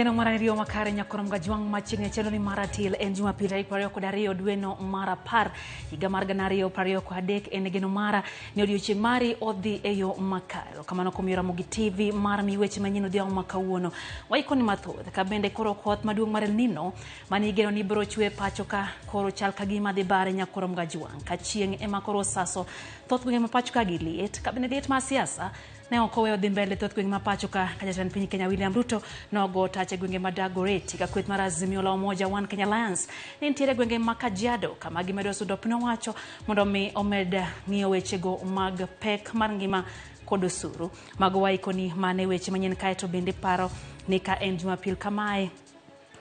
Ngeno mara rio makare nyakorom gajwang machingne chelo ni maratil en Jumapil pario ko dario dueno mara par higa mar ganario pario ko adek en geno mara ni odiochieng mari odhi eyo makaro kamano kuom Ramogi Tv mar mi weche manyien odhiambo makawuono waikoni mathoth ka bende koro koth maduong mar El Nino mani geno ni biro chwe pacho ka koro chal ka gima dhi bare nyakorom gajwang ka chieng ema koro saso thoth gwenge ma pacho ka gi liet ka bende liet ma siasa ne okoweyo dhi mbele thoth gwenge ma pacho ka jatend piny Kenya William Ruto nogo tache gwenge ma Dagoretti ka kweth mar Azimio la Umoja One Kenya Alliance ne nitiere gwenge ma Kajiado kama gimedo sudo pino wacho mondo mi omed ng'iyo wechego mag pek mar ngima kod osuru mago waikoni mane weche manyien kae to bende paro ni ka en Jumapil kamae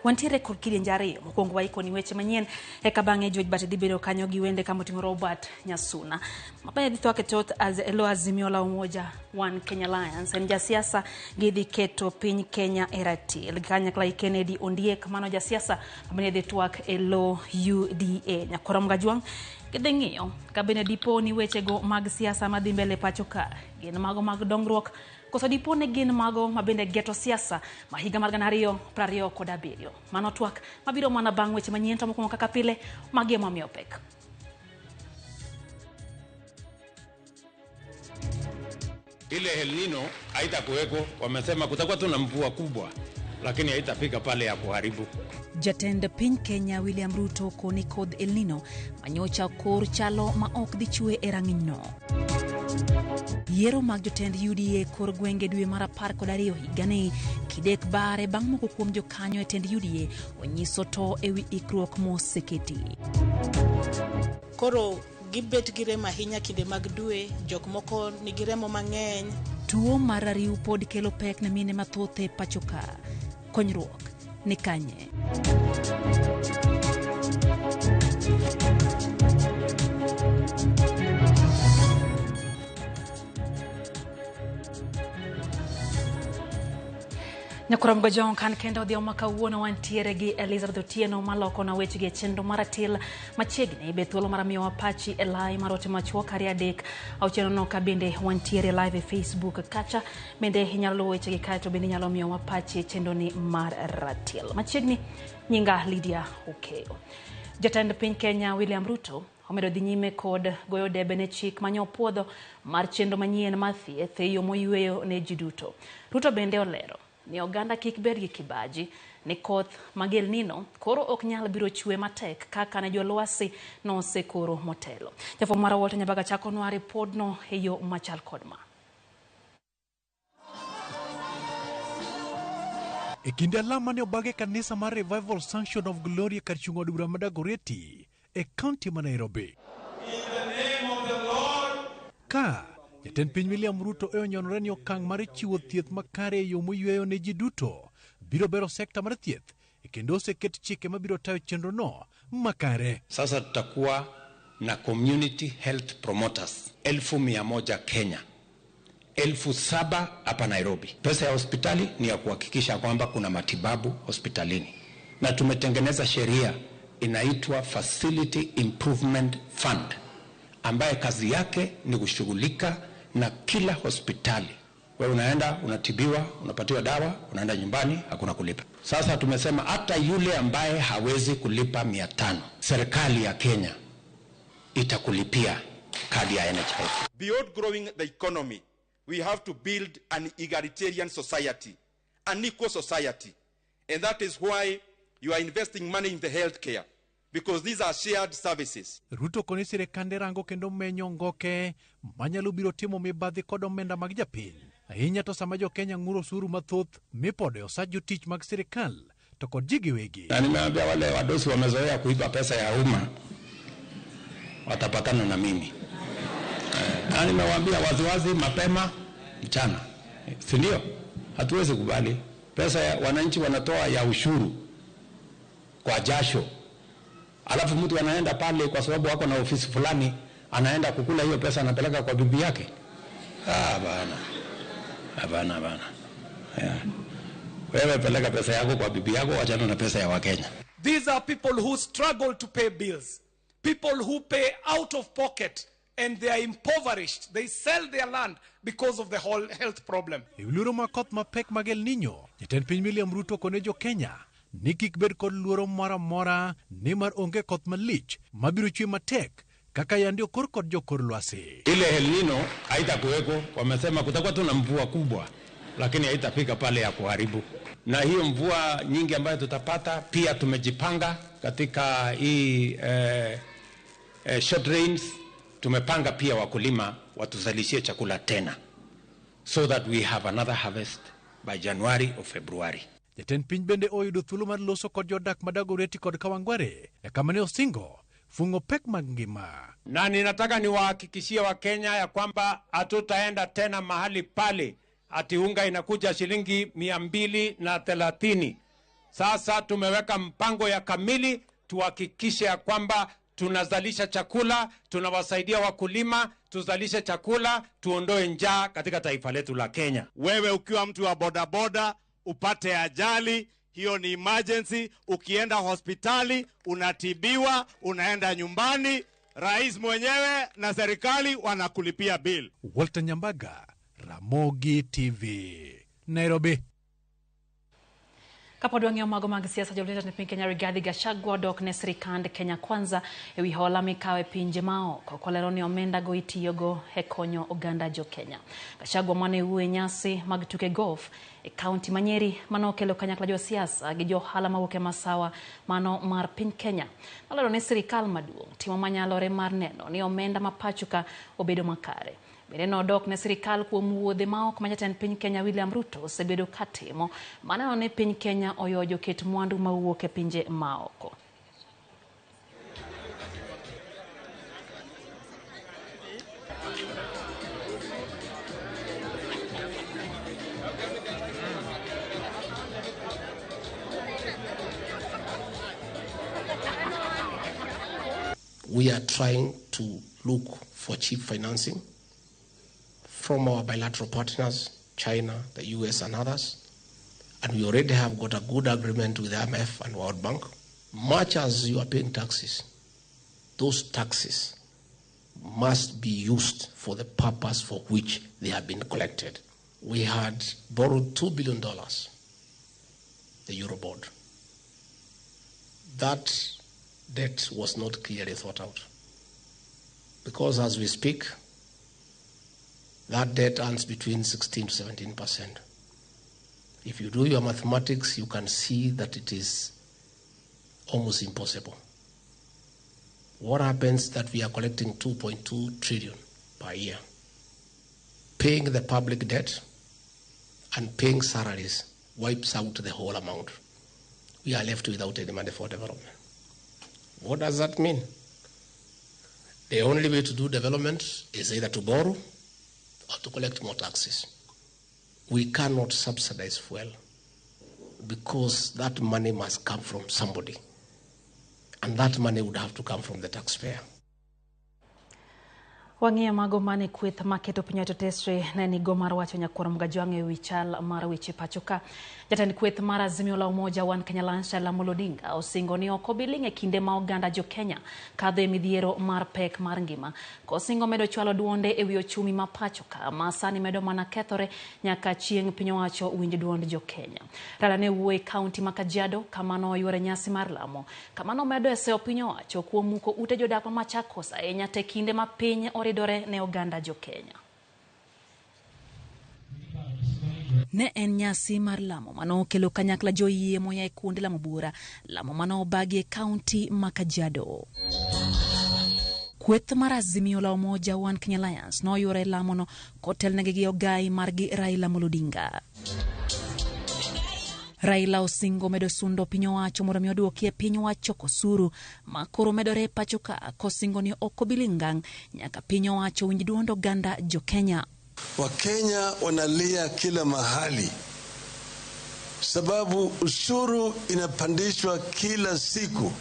wantiere kod kidienje ariyo mokwongo waikoni weche manyien eka bang'e George Bati dhi bedo kanyo gi wende kama oting'o Robert Nyasuna mapanya dhi twake tot Azimio la Umoja One Kenya Alliance en jasiasa gidhi keto piny Kenya eratil kanyakla Kennedy Ondiek mano jasiasa mane dhi twak elo UDA nyakorom gajwang gidhi ng'iyo ka bende dipo ni wechego mag siasa madhi mbele pacho ka gin mago mag dongruok koso dipo ne gin mago mabende geto siasa ma higa mar 2027 mano twak mabiro mana bang' weche manyien to mokwongo kaka pile magi emomiyo pek. Ile El Nino haitakuweko, wamesema kutakuwa tuna mvua kubwa lakini haitafika pale ya kuharibu. Jatend piny Kenya William Ruto koni kod El Nino manyocha kor chalo ma ok dhi chwe e rang'ino. Yiero mag jotend UDA kor gwenge dwe mar 12 higani kidek bare bang' moko kuom jokanyo e tend UDA onyiso to ewi ikruok moseketi. Koro gibet gi rem ahinya kinde mag dwe, jok moko nigi remo mang'eny. Tuo mar ariw pod kelo pek ne mine mathoth e pacho ka. Konyruok ni kanye. Nyakorom gajwang kan kendo odhiambo makawuono wantiere gi Elizabeth Otieno maloko na weche gi chenro maratil machiegni be thuolo mar miyo wapachi e lai marote machuo kari adek auchielo no ka bende wantiere live e Facebook kacha bende inyalo weche gi kae to bende inyalo miyo wapachi chenro ni mar ratil machiegni nyinga Lydia Okeo. Jatend piny Kenya William Ruto omedo dhi nyime kod goyo debe ne chik manyo puodho mar chenro manyien mar thieth e yo moyweyo ne ji duto. Ruto bende olero ni oganda kik ber gi kibaji ni koth mag El Nino koro ok nyal biro chwe matek kaka ne jolwasi no sekoro motelo. Jafwambo mar Walter Nyabaga chako nwa ripodno e yo machal kod ma. E kinde alama ne obage kanisa mar Revival Sanction of Glory kar chungo dura ma Dagoretti e county ma Nairobi. In the name of the Lord. Ka jatend piny William Ruto onyorore ni okang' mar chiwo thieth makare e yo moyweyo ne ji duto biro bero sekta mar thieth kendo oseket chike mabiro tayo chenro no makare. Sasa tutakuwa na community health promoters 1,100 Kenya, 7,000 hapa Nairobi. Pesa ya hospitali ni ya kuhakikisha kwamba kuna matibabu hospitalini, na tumetengeneza sheria inaitwa Facility Improvement Fund ambaye kazi yake ni kushughulika na kila hospitali. Wewe unaenda unatibiwa, unapatiwa dawa, unaenda nyumbani, hakuna kulipa. Sasa tumesema hata yule ambaye hawezi kulipa 500, serikali ya Kenya itakulipia kadi ya NHIF. Beyond growing the economy, we have to build an egalitarian society, an equal society. And that is why you are investing money in the healthcare, because these are shared services. Ruto koni sirikande rango kendo menyo ngoke manyalo biro timo mibadhi kod omenda mag japiny. Ahinya to sama jo Kenya ng'uro osuru mathoth mipode osaj jotich mag sirikal to kod ji giwegi. Na nimeambia wale wadosi wamezoea kuiba pesa ya umma watapatana na mimi. Na nimewaambia waziwazi mapema mchana. Si ndio? Hatuwezi kubali pesa ya wananchi wanatoa ya ushuru kwa jasho. Alafu mtu anaenda pale kwa sababu wako na ofisi fulani, anaenda kukula hiyo pesa anapeleka kwa bibi yake. Bana. Yeah. Wewe peleka pesa yako kwa bibi yako, wachana na pesa ya Wakenya. These are people who struggle to pay bills. People who pay out of pocket and they are impoverished. They sell their land because of the whole health problem. Luoro makoth mapek mag El Nino, Jatend Piny William Ruto kone jo Kenya ni kik bed kod luoro mora mora nimar onge koth malich mabiro chwe matek kaka yandi okor kod jokor lwasi. Ile El Nino haitakuweko, wamesema kutakuwa tu na mvua kubwa, lakini haitafika pale ya kuharibu. Na hiyo mvua nyingi ambayo tutapata, pia tumejipanga katika hii short rains. Tumepanga pia wakulima watuzalishie chakula tena, so that we have another harvest by January or February. Jatend piny bende oyudo thuolo mar loso kod jodak madagoreti kod Kawangware kamane osingo fungo pek mag ngima. Na ninataka niwahakikishie Wakenya ya kwamba hatutaenda tena mahali pale ati unga inakuja shilingi 230. Sasa tumeweka mpango ya kamili tuhakikishe ya kwamba tunazalisha chakula, tunawasaidia wakulima, tuzalishe chakula, tuondoe njaa katika taifa letu la Kenya. Wewe ukiwa mtu wa bodaboda upate ajali, hiyo ni emergency, ukienda hospitali unatibiwa, unaenda nyumbani, rais mwenyewe na serikali wanakulipia bill. Walter Nyambaga, Ramogi TV, Nairobi. Kapod wang'eyo mago mag siasa, jolweny e piny Kenya Rigathi Gachagua dok ne sirikand Kenya Kwanza ewi hola mikawe pinje maoko kolero ni omenda go itiyogo e konyo oganda jo Kenya. Gachagua mane wuoyo e nyasi mag tuke golf e kaunti ma Nyeri mano okelo kanyakla jo siasa gi jo ohala mawuok e masawa mano mar piny Kenya. Olero ni sirikal maduong' timo manyalore mar neno ni omenda ma pachoka obedo makare. Bende nodok ne sirikal kuom wuodhe maok ma jatend piny Kenya William Ruto osebedo katimo maneno ni piny Kenya oyojo ket mwandu mawuok e pinje maoko. We are trying to look for cheap financing from our bilateral partners, China, the US and others. And we already have got a good agreement with the IMF and World Bank. Much as you are paying taxes, those taxes must be used for the purpose for which they have been collected. We had borrowed $2 billion, the Eurobond. That debt was not clearly thought out. Because as we speak, that debt earns between 16 to 17%. If you do your mathematics, you can see that it is almost impossible. What happens that we are collecting 2.2 trillion per year, paying the public debt and paying salaries wipes out the whole amount. We are left without any money for development. What does that mean? The only way to do development is either to borrow or to collect more taxes. We cannot subsidize fuel because that money must come from somebody. And that money would have to come from the taxpayer. Wang'eyo mago mane kweth maketo piny to tesre ne ni go mar wacho nyakwaro mgajwang' e wi chal mar weche pachoka. Jatend kweth mar Azimio la Umoja One Kenya Alliance Ramogi Odinga osingo ni ok obiling' e kinde ma oganda jo Kenya kadho e midhiero mar pek mar ngima. Kosingo medo chwalo duonde e wi ochumi ma pachoka ma sani medo mana kethore nyaka chieng' piny owacho winj duond jo Kenya. Rala ne wuoyo e kaunti ma Kajiado kamano oyuore nyasi mar lamo. Kamano medo e seyo piny owacho kuom muko ute jodak ma Machakos ahinya te kinde ma piny oridore ne oganda jo Kenya. Ne en nyasi mar lamo mano kelo kanyakla joyie moya e kuonde lamo bura, lamo mano obagi e kaunti ma Kajiado. Kweth mar Azimio la Umoja One Kenya Alliance no yore lamo no kotel negi ogai margi Raila Odinga. Raila osingo medo sundo piny owacho mondo mi oduokie piny owacho kosuru makoro medore pachoka kosingo ni okobilingang nyaka piny owacho winj duond oganda jo Kenya. Wakenya wanalia kila mahali sababu ushuru inapandishwa kila siku.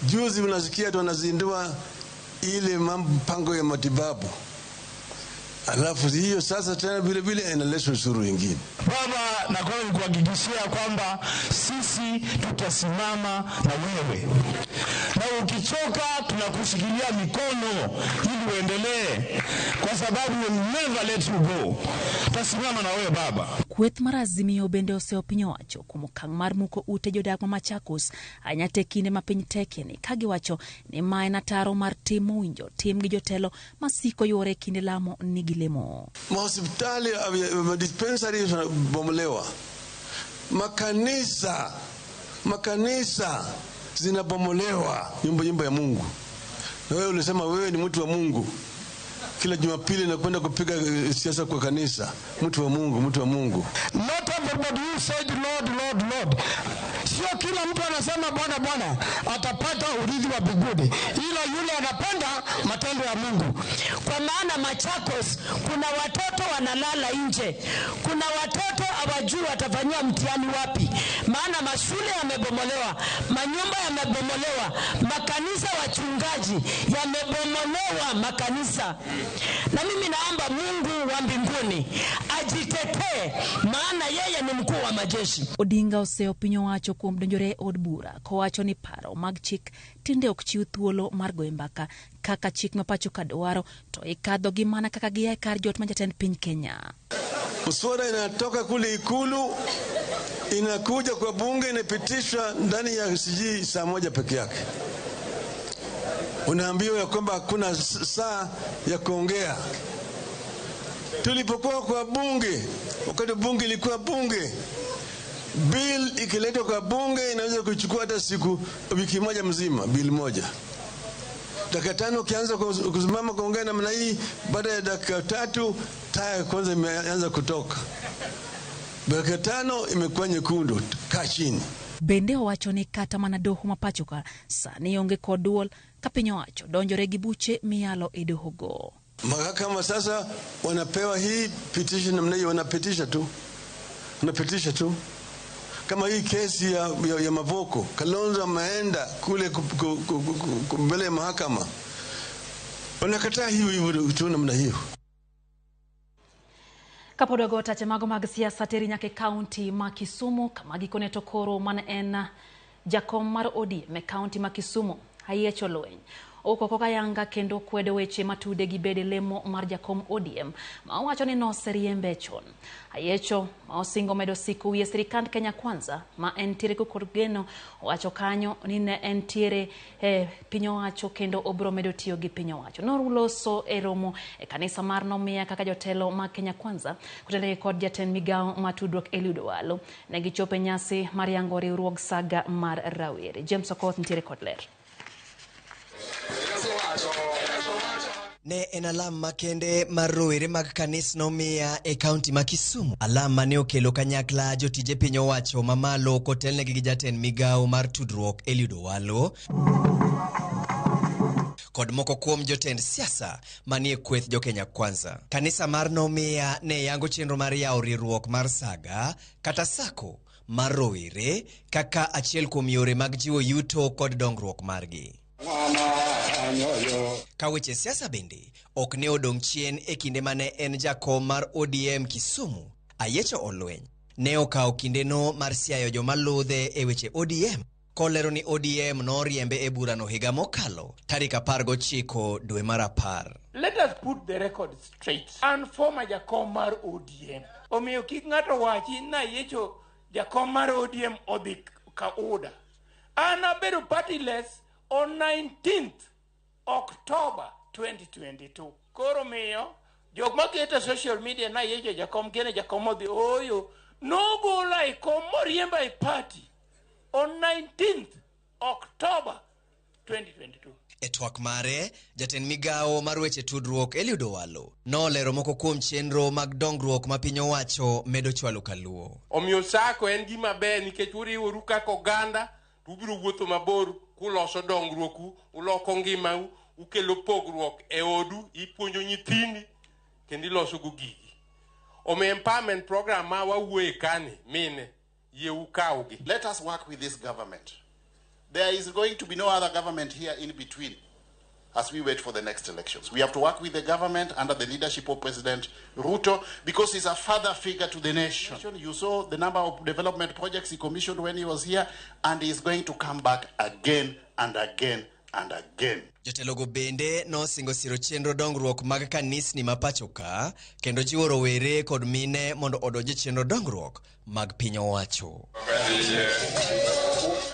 Juzi unasikia tunazindua ile mpango ya matibabu Alafu hiyo sasa tena vile vile inaleta ushuru mwingine. Baba, na kwa kuhakikishia kwamba sisi tutasimama na wewe. Na ukichoka tunakushikilia mikono ili uendelee, kwa sababu we never let you go. Tutasimama na wewe baba. Kweth marazimio bende oseopinyo wacho kumukang mar muko ute jodak ma Machakos anyate kinde ma piny tekeni kagiwacho ni mae na taro mar timo winjo tim gi jotelo masiko yore kinde lamo nigi lemo. Hospitali dispensary bomolewa. Makanisa zinabomolewa, nyumba ya Mungu. Na wewe ulisema wewe ni mtu wa Mungu. Kila Jumapili nakwenda kupiga siasa kwa kanisa. Mtu wa Mungu. Not everybody who said Lord. Sio kila mtu anasema Bwana atapata urithi wa mbinguni. Ila yule anapenda matendo ya Mungu. Kwa maana Machakos kuna watoto wanalala nje. Kuna watoto hawajui watafanyia mtihani wapi. Maana mashule yamebomolewa, manyumba yamebomolewa, makanisa wachungaji yamebomolewa makanisa. Na mimi naomba Mungu wa mbinguni ajitetee, maana yeye ni mkuu wa majeshi. Odinga oseopinyo wacho kuom donjore od bura kowacho ni paro mag chik tinde ok chiw thuolo mar goyo mbaka kaka chik ma pacho ka dwaro to ikadho gi mana kaka giae kar jot ma jatend piny Kenya. Muswada inatoka kule Ikulu inakuja kwa bunge inapitishwa ndani ya saa moja peke yake. Unaambiwa ya kwamba hakuna saa ya kuongea. Tulipokuwa kwa bunge, wakati bunge ilikuwa bunge, bill ikiletwa kwa bunge inaweza kuchukua hata wiki moja mzima, bill moja. Dakika 5 ukianza kusimama kuongea namna hii, baada ya dakika 3 taa kwanza imeanza kutoka. Dakika 5 imekuwa nyekundu, kaa chini. Bende owacho ni kata mana doho mapachoka sani onge kod duol ka piny owacho donjore gi buche miyalo e dohogo. Mahakama sasa wanapewa hii petition namna hiyo, wanapitisha tu. Kama hii kesi ya Mavoko, Kalonzo ameenda kule mbele ya mahakama, wanakataa hiyo tu namna hiyo. Kapodogo tache mago mag siasa teri nyake county ma Kisumu kama gikone tokoro man en jakom mar ODM e county ma Kisumu Hayecho Lweny oko koka yanga kendo kwedo weche matude gi bede lemo mar jakom ODM ma wacho ni no seriembe chon. Hayecho ma osingo medo siku wiye sirikand Kenya Kwanza ma en tiere kod geno wacho kanyo ni ne en tiere piny owacho kendo obro medo tiyo gi piny owacho. Noruloso e romo e kanisa mar Nomiya kaka jotelo ma Kenya Kwanza kutendeke kod jatend migao matudruok Eliud Owalo ne gichope nyasi mar yango riwruog saga mar rawere. James Okoth ntiere kod ler. Ne en alam makende mar rowere mag kanis Nomiya e kaunti ma Kisumu. Alam mane okelo kanyakla jotije piny owacho mamalo kotelnegi gi jatend migao mar tudruok Eliud Owalo kod moko kuom jotend siasa manie kweth jo Kenya Kwanza. Kanisa mar Nomiya ne yango chenro mar yawo riwruok mar saga kata sako mar rowere kaka achiel kuom yore mag jiwo yuto kod dongruok margi. Kaweche siasa bende ok ne odong' chien e kinde mane en jakom mar ODM Kisumu Hayecho Lweny ne okawo kindeno mar siayo joma ludhe e weche ODM kolero ni ODM no riembe e burano higa mokalo tarik 19 dwe mar 10. Let us put the record straight. An former jakom mar ODM. Omiyo kik ng'ato wachi na Hayecho jakom mar ODM odhi ka order. An abedo partyless on 19th October 2022. Koro miyo jok maketa social media na Hayecho jakom kene jakom odhi oyo no gola e kom moriemba e party on 19th October 2022. E twak mare, jatend migao mar weche tudruok Eliud Owalo nolero moko kuom chenro mag dongruok ma piny owacho medo chwalo kaluo. Omiyo sako en gima ber nikech uriworu kaka oganda, ubiro wuotho mabor kuloso dongruoku, uloko ngimau, ukelo pogruok e odu, ipuonjo nyithindi kendo iloso go gigi. Omiyo empowerment program ma wawuoye kani mine Let us work with this government. There is going to be no other government here in between. as we wait for the next elections. We have to work with the government under the leadership of President Ruto because he's a father figure to the nation. You saw the number of development projects he commissioned when he was here, and he's going to come back again and again and again. Jotelogo bende no singo siro chenro dongruok mag kanisni mapachoka kendo jiwo rowere kod mine mondo odonje chenro dongruok mag piny owacho.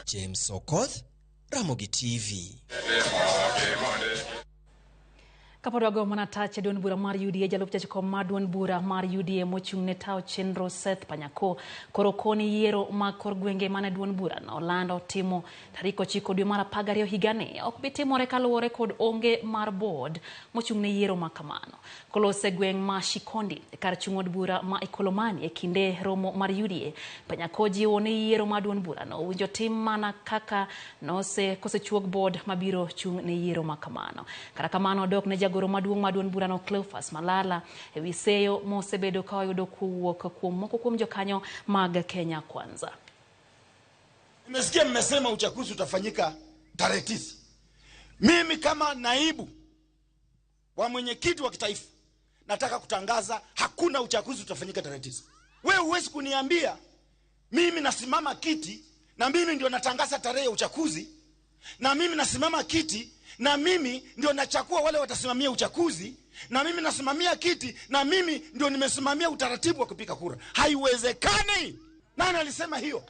James Okoth, Ramogi TV. Kapodwago manatache duond bura mar UDA jalup jakom mar duond bura mar UDA mochung' ne tao chenro Seth Panyako koro koni yiero mag kor gwenge mane duond bura no lando timo tarik 9 dwe mar 12 higani ok bi timore kaluwore kod onge mar board mochung' ne yiero makamano. Kolose gweng' ma Shikondi kar chung' od bura ma Ikolomani e kinde romo mar UDA Panyako jiwo ne yiero mar duond bura no winjo tim mana kaka kosechuog board mabiro chung' ne yiero makamano. Kara kamano dok ne jagoro maduong' ma duond bura no Cleophas Malala e wiseyo mosebedo ka oyudo kuwuok kuom moko kuom jokanyo mag Kenya Kwanza. Nimesikia mmesema uchaguzi utafanyika tarehe 9. Mimi kama naibu wa mwenyekiti wa kitaifa nataka kutangaza hakuna uchaguzi utafanyika tarehe 9. Wewe huwezi kuniambia mimi nasimama kiti na mimi ndio natangaza tarehe ya uchaguzi, na mimi nasimama kiti na mimi ndio nachagua wale watasimamia uchaguzi, na mimi nasimamia kiti na mimi ndio nimesimamia utaratibu wa kupiga kura. Haiwezekani. Nani alisema hiyo?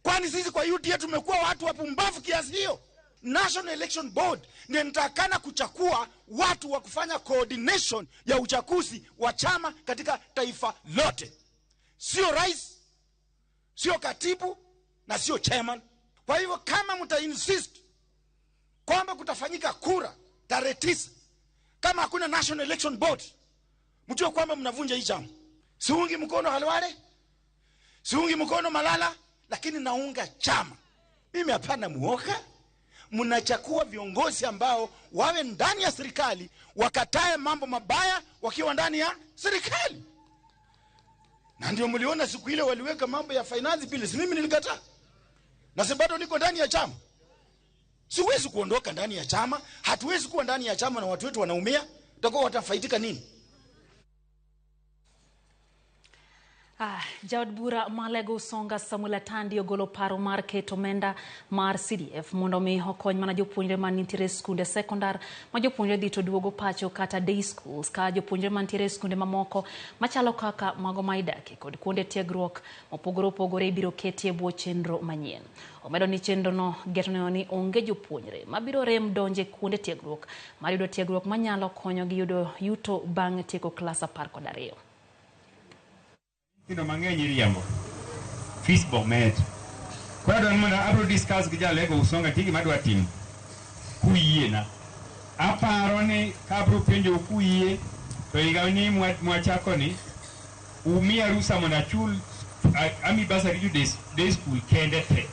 Kwani sisi kwa UDA tumekuwa watu wapumbavu kiasi hiyo? National Election Board ndio nitakana kuchagua watu wa kufanya coordination ya uchaguzi wa chama katika taifa lote. Sio rais, sio katibu na sio chairman. Kwa hivyo kama mta-insist kwamba kutafanyika kura tarehe 9 kama hakuna National Election Board, mjue kwamba mnavunja hii chama. Siungi mkono Halwale, siungi mkono Malala, lakini naunga chama. Mimi hapana muoga. Mnachakua viongozi ambao wawe ndani ya serikali wakatae mambo mabaya wakiwa ndani ya serikali. Na ndio mliona siku ile waliweka mambo ya finance bills, mimi nilikataa. Na sababu niko ndani ya chama. Siwezi kuondoka ndani ya chama, hatuwezi kuwa ndani ya chama na watu wetu wanaumia, tutakuwa watafaidika nini? Jaod bura Malego Songa Samuel Atandi ogolo paro mar keto omenda mar CDF mondo mi okony mana jopuonjre man nitiere skunde sekondar ma jopuonjre dhi to duogo pacho kata day schools ka jopuonjre man nitiere skunde mamoko machalo kaka mago maidake kod kuonde tiegruok mopogore opogore ibiro ketie bwo chenro manyien. Omedo ni chenro no getone ni onge jopuonjre mabiro rem donje kuonde tiegruok mar yudo tiegruok manyalo konyo gi yudo yuto bang' tieko klas 12. Kino mang'eny riambo fees bomet kwa don mona abro discuss gi jalego Usonga tigi madwa tim kuyiena aparo ni kabro penjo kuyiye to igawni mwachako ni umia rusa mona chul ami basari ju day school kende te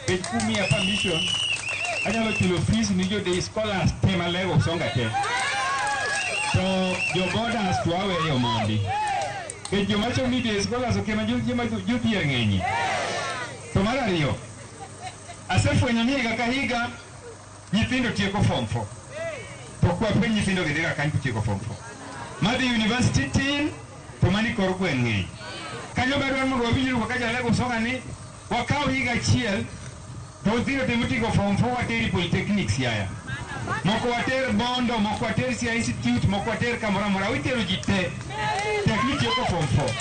bet kumia permission anyalo chulo fees ni jo day scholars tema lego Usonga te to jo borders to awe yo mondi que yo macho mi de escuela so que yo ng'enyi to mar ariyo asefwenyo ni higa ka higa nyithindo tieko form 4 to kwa penj nyithindo gende kaka tieko form 4 madhi university tin to mani kor gweng' ng'eny kanyo bedwa mondo wabinjru kaka jalego Usonga ni wakaw higa chiel to nyithindo timo tieko form 4 wateri polytechnics yaya moko water Bondo, moko water Sia Institute, moko water Kamora witero jite tekniki yoko form 4.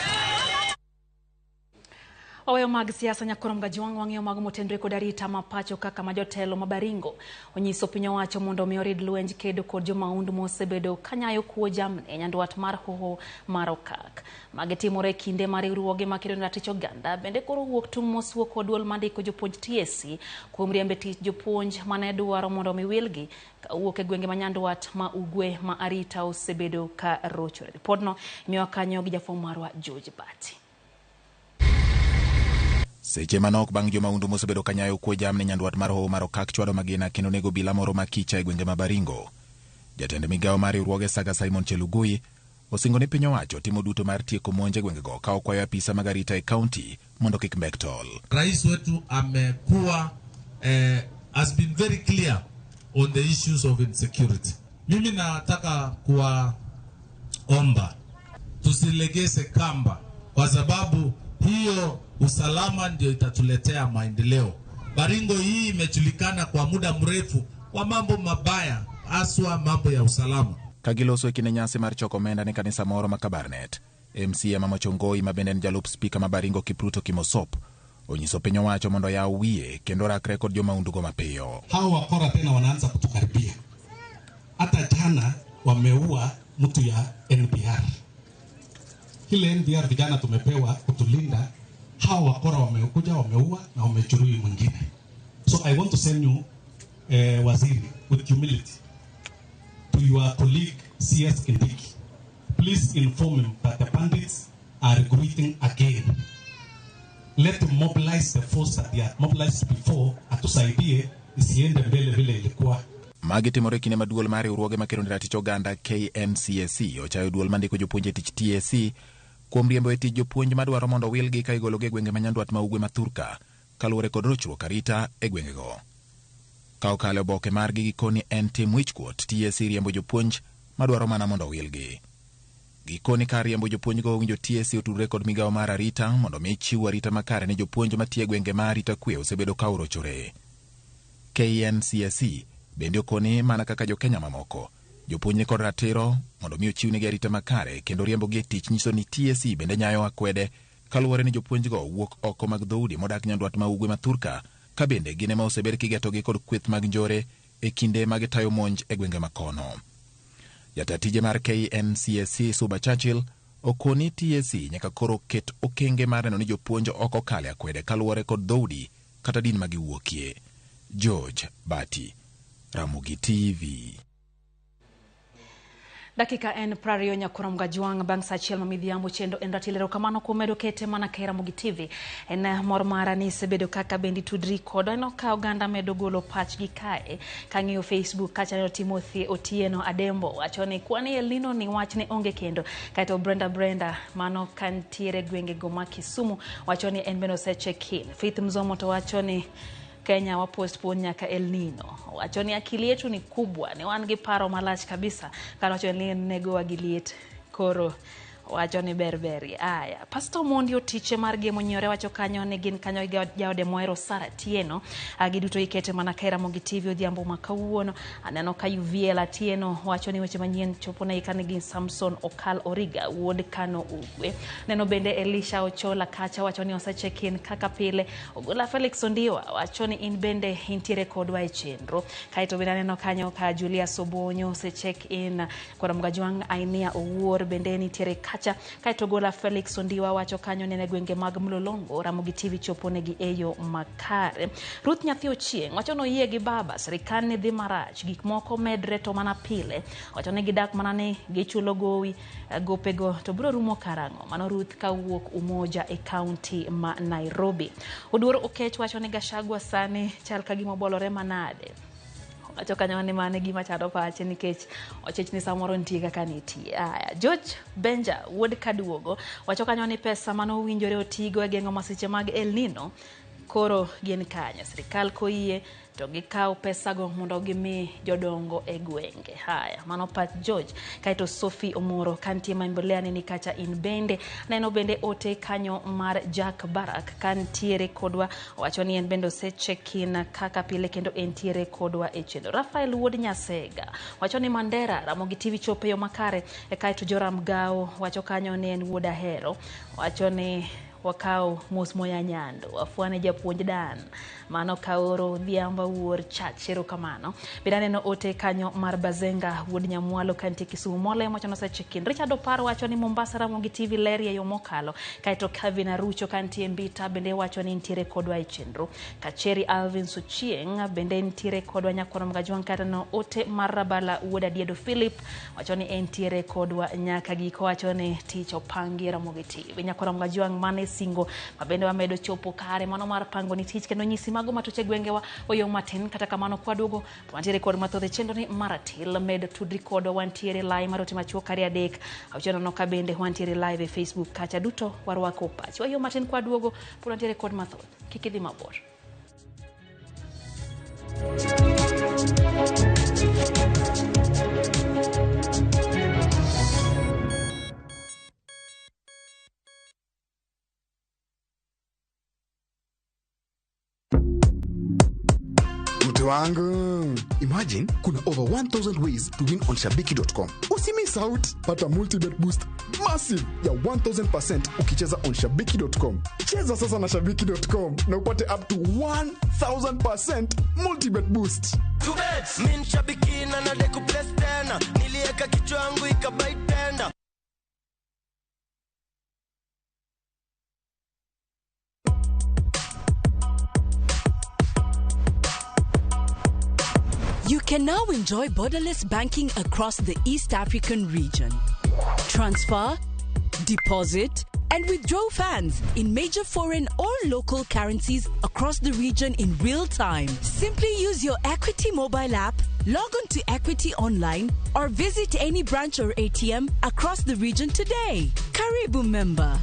Oweyo mag siasa nyakorom gajuang wang'eyo mag motendre kod arita mapacho kaka majotelo mabaringo onyiso piny owacho mondo mi orid lwenj kedo kod jomaundu mosebedo kanyayo kuo jamne nyandwat mar hoho mar okak. Mage timore kinde mar riwruoge makedo ratich oganda bende koro wuok tung' mosuo kod duol mandiko jopuonj TSC kuom riembe tich jopuonj mane dwaro mondo mi wilgi wuok e gwenge manyandwat ma ugwe ma arita osebedo ka rochore. Ripodno imiwa kanyo gi jafwambo marwa George Bati. Seche manok bang' jomaundu mosebedo kanyayo kuo jamne nyandwat mar hoho mar okak chwado magina kendo nego bila moro makicha e gwenge mabaringo. Jatend migawo mar riwruoge Saga Simon Chelugui osingo ni piny owacho timo duto mar tieko monje gwengego ka okwayo apisa mag arita e kaunti mondo kik mbek tol. Rais wetu amekuwa has been very clear on the issues of insecurity. Mimi nataka kuwaomba tusilegeze kamba, kwa sababu hiyo usalama ndio itatuletea maendeleo. Baringo hii imejulikana kwa muda mrefu kwa mambo mabaya, haswa mambo ya usalama. Kagiloso ekine nyasi mar choko omenda ne kanisa moro ma Kabarnet, MCA Mama Chongoi ma bende en jalup spika ma Baringo Kipruto Kimosop onyiso piny owacho mondo yaw wiye kendo rakre kod jomaundugo mapiyo. Hao wakora tena wanaanza kutukaribia. Hata jana wameua mtu ya NPR. Hile NPR vijana tumepewa kutulinda. Hao wakora wamekuja wameua na wamejeruhi mwingine. So I want to send you waziri with humility to your colleague CS Kindiki. Please inform him that the bandits are recruiting again. Let them mobilize the force that they had mobilized before atusaidie isiende mbele vile ilikuwa. Magi timore kinde ma duol mar riwruoge makelo ne ratich oganda KNCSC ochayo duol mandiko jopuonje tich TSC kuom riembo e tich jopuonj madwaro mondo wilgi ka igologi e gwenge ma nyandwat ma ugwe ma Thurka kaluwore kod rochruok arita e gwengego. Ka okalo oboke margi gikoni en tim wichkuot, TSC riembo jopuonj madwaro mana mondo wilgi. Gikoni ka riembo jopuonjgo owinjo TSC otudre kod migawo mar arita mondo mi chiw arita makare ne jopuonj matie gwenge ma arita kwe osebedo ka orochore. KNCSC bende okoni mana kaka jo-Kenya mamoko jopuonj kod ratiro mondo mi ochiwnegi arita makare kendo riembogi e tich nyiso ni TSC bende nyayo akwede kaluwore ni jopuonjgo wuok oko mag dhoudi modak nyandwat ma ugwe ma Thurka ka bende gine ma osebed kigetogi kod kweth mag njore e kinde mag tayo monj e gwenge makono. Jatatije mar KNCSC Suba Churchill okoni TSC nyaka koro ket okenge mar neno ni jopuonj oko kale akwede kaluwore kod dhoudi kata din ma giwuokie. George Bati, Ramogi TV. Dakika en prario nyakuram gajuang bang sachiel mamidhiambo chendo en ratilero kamano kumedo kete mana kera Ramogi TV en mor mara ni sebedo kaka bendi tudri kodo eno ka oganda medo golo pach gi kae kang'iyo Facebook kacha no Timothy Otieno Adembo wachoni kwani elino ni wachne onge kendo kaito Brenda mano kantiere gwenge goma Kisumu wachoni en beno seche kin Faith Mzomo to wachoni Kenya wa postpone nyaka El Nino. Wachoni akili yetu ni kubwa, ni wangi paro malach kabisa. Kana wachoni nego agiliet koro wachoni berberi. Aya, Pastor Mondi otiche marge monyore wacho kanyo ne gin kanyo jaode moero Sara Tieno. Agiduto ikete mana kae Ramogi TV odhiambo makawuono. Aneno ka UVL Tieno wachoni weche manyien chopo na ikane gin Samson Okal Origa wuod Kano Ugwe. Neno bende Elisha Ochola kacha wachoni osechekin kaka pile. Ogola Felix Ondiwa wachoni in bende intiere kodwa e chenro. Kaito bende neno kanyo ka Julia Sobonyo se check in kwa Mgajuang Ainia Owuor bende nitiere kaito gola Felix Ondiwa wacho kanyo nene gwenge mag Mlolongo Ramogi TV choponegi eyo makare. Ruth Nyathi Ochieng wacho no yie gi baba sirikal ni dhi marach gik moko medre to mana pile wacho ni gidak mana ni gichulo gowi gopego to biro rumo karango mano Ruth kawuok Umoja e county ma Nairobi. Oduoro Okech wacho ni Gachagua sani chal ka gima bolore manade wacho kanyo ni mane gima chado pache nikech ochech ni samoro ntie kaka nitie. Aya, George Benja wuod Kaduogo wacho kanyo ni pesa mano winjore otigo e gengo masiche mag El Nino koro gin kanyo sirikal koyie to gikao pesa go mondo gimi jodongo e gwenge. Haya, mano Pat George kaito Sophie Omoro kantie maimbolea ni kacha in bende neno bende ote kanyo mar Jack Barak kantiere kodwa wachoni en bendo seche kin kaka pile kendo entiere kodwa e chendo. Rafael wuod Nyasega wachoni Mandera Ramogi TV chope yo makare e kaito Joram Gao wacho kanyo ni en wuod Ahero wachoni wakao mos moya nyando wafuane japuonj Dan mano kaoro dhiamba wuor chachero kamano bidane no ote kanyo mar Bazenga wuod Nyamwalo kanti Kisumu mole mocho no sechekin. Richard Oparo wacho ni Mombasa Ramogi TV leria yo mokalo kaito Kevin Arucho kanti Mbita bende wacho ni ntiere kodwa e chenro. Kacheri Alvin Suchieng bende ntiere kodwa nyakoro Mgajuang kata no ote marabala wuod Adiedo Philip wacho ni ntiere kodwa nyaka giko wacho ni tich opangi Ramogi TV nyakoro Mgajuang mane singo mabende wamedo chopo kare mano mar pango ni tich kendo nyisi mago matuche gwengewa oyo matin kata kamano kwa dogo wantiere kod mathode chendo ni maratil med tudri kodo wantiere live maroti machuo kare adek aucheno no kabende wantiere live e Facebook kacha duto warwako pachi oyo matin kwa dogo wantiere kod mathode kikidhi mabor. Mtu wangu. Imagine kuna over 1000 ways to win on shabiki.com. Usimiss out. Pata multi-bet boost massive ya 1000% ukicheza on shabiki.com. Cheza sasa na shabiki.com na upate up to 1000% multi-bet boost. Min shabiki na nadeku place tena. Nilieka kichwa yangu ikabai tena. You can now enjoy borderless banking across the East African region. Transfer, deposit, and withdraw funds in major foreign or local currencies across the region in real time. Simply use your Equity mobile app, log on to Equity Online, or visit any branch or ATM across the region today. Karibu member.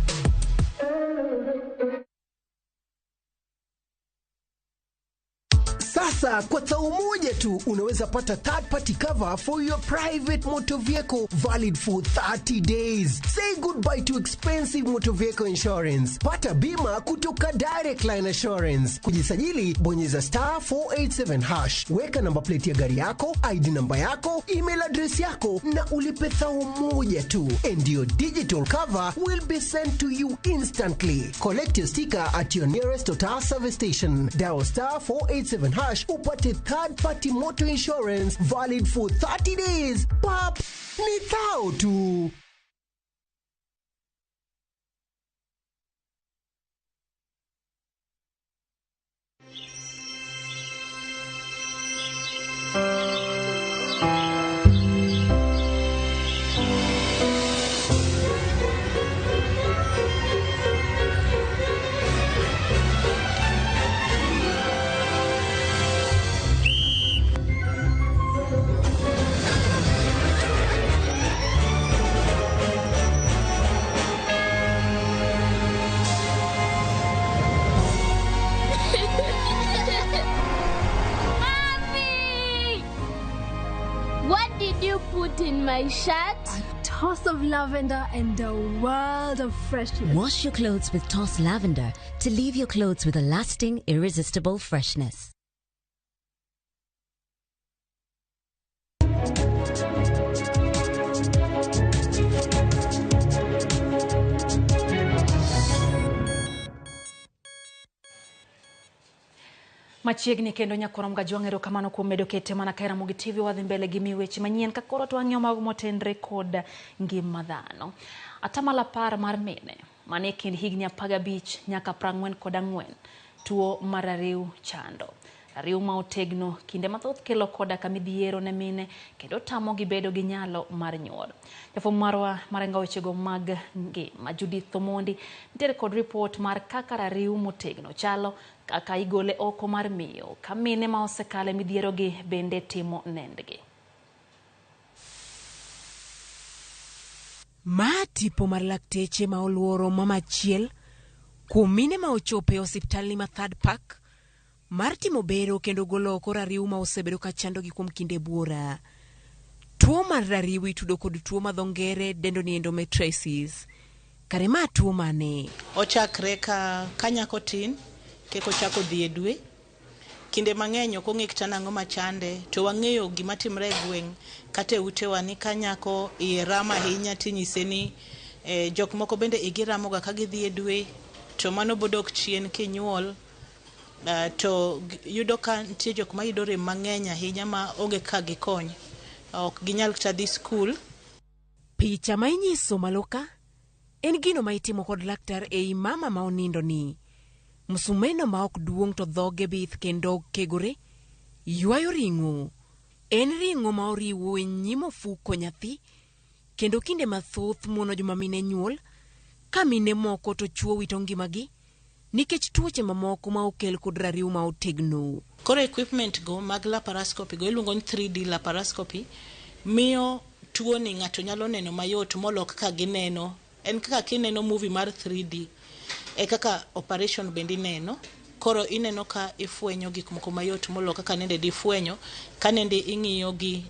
Sasa kwa tao moja tu unaweza pata third party cover for your private motor vehicle valid for 30 days. Say goodbye to expensive motor vehicle insurance. Pata bima kutoka Direct Line Assurance. Kujisajili bonyeza *487#. Weka namba plate ya gari yako, ID namba yako, email address yako na ulipe thao moja tu. And your digital cover will be sent to you instantly. Collect your sticker at your nearest Total service station. Dial *487# upate third party motor insurance valid for 30 days. Pap, ni thao tu. In my shirt, a toss of lavender and a world of freshness. Wash your clothes with Toss Lavender to leave your clothes with a lasting, irresistible freshness. Machiegni kendo nyakorom gajwang' erokamano kuom medo kete mana ka Ramogi Tv wadhi mbele gi weche manyien ka koro to wang'iyo mago motenre kod ngima dhano. Atamalo 10 mar mine mane kind higni 15 nyaka 44 tuo mar ariw chando. Ariw ma otegno kinde mathoth kelo koda ka midhiero ne mine kendo tamo gi bedo gi nyalo mar nyuol. Jafwambo marwa marenga wechego mag ngima Judith Omondi nitiere kod report mar kaka ariw motegno chalo kaka igole oko mar miyo ka mine ma osekale midhiero gi bende timo nendgi. Ma tipo mar lakteche ma oluoro mama achiel kuom mine ma ochope osiptal ma Third Park mar timo bero kendo golo oko rariw ma osebedo ka chando gi kuom kinde buora. Tuo mar rariw itudo kod tuo ma dho ngere dendo ni endometriosis. Kare ma tuo mane? Ochakre ka nyako tin keko chako dhi e dwe. Kinde mang'eny ok ong'e kata nang'o machande, to wang'eyo gima timre e gweng' kata e utewa ni ka nyako iye rama ahinya tinyise ni jok moko bende igi ramoga ka gidhi e dwe, to mano bodok chien kinyuol. To yudo ka nitie jok ma yudo rem mang'eny ahinya ma onge ka gikony, ok ginyal kata dhi skul. Picha ma inyiso maloka en gino ma itimo kod laktar ei mama ma onindo ni. Musumeno ma ok duong' to dhoge bith kendo kegore ywayo ring'o. En ring'o ma oriwo e nyimo fuko nyathi kendo kinde mathoth muono joma mine nyuol ka mine moko to chuo wito ngimagi nikech tuoche mamoko ma okel kod rariw ma otegno. Koro equipment go mag laparoscopy go iluongo ni 3D laparoscopy miyo tuo ni ng'ato nyalo neno mayot molok ka gineno. En kaka kineno movie mar 3D e kaka operation bendi neno. Koro ineno ka ifwenyo gik moko mayot molok kaka nende difwenyo ka nende ing'iyo gi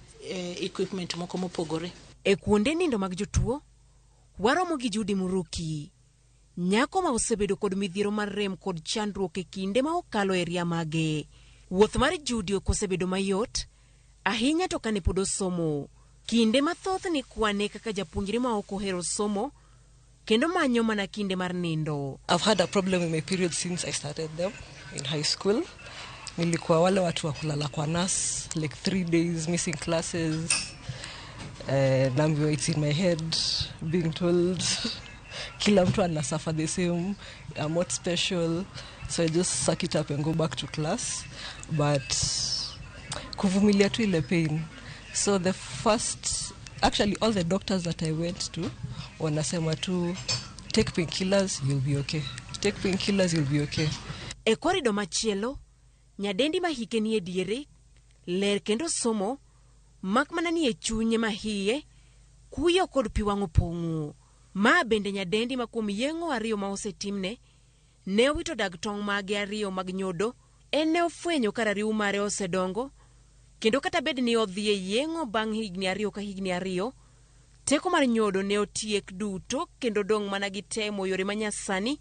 equipment moko mopogore. E kuonde nindo mag jotuo waromo gi Judi Muruki, nyako ma osebedo kod midhiero mar rem kod chandruok e kinde ma okalo e ria mage. Wuoth mar Judy okosebedo mayot ahinya to kane pod osomo. Kinde mathoth ni kwane kaka japuonjre ma ok ohero somo kendo manyo mana kinde mar nindo. I've had a problem with my period since I started them in high school. Nilikuwa wale watu wa kulala kwa nurse like 3 days missing classes. Naambiwa it's in my head, being told kila mtu ana suffer the same, I'm not special, so I just suck it up and go back to class. But kuvumilia tu ile pain. So the first, actually all the doctors that I went to wanasema tu take painkillers, you'll be okay. Take painkillers, you'll be okay. E korido machielo, nyadendi ma hike ni e diere, ler kendo somo, mak mana ni e chunye ma hiye, kuyo kod piwango pongu. Ma bende nyadendi ma kuom yengo ariyo ma osetimne, ne wito dag tong mage ariyo mag nyodo, ne ofwenyo kara riu mare osedongo, kendo kata bed ni odhi e yengo bang' higni ariyo ka higni ariyo, teko mar nyodo ne otiek duto kendo dong mana gi temo yore manyasani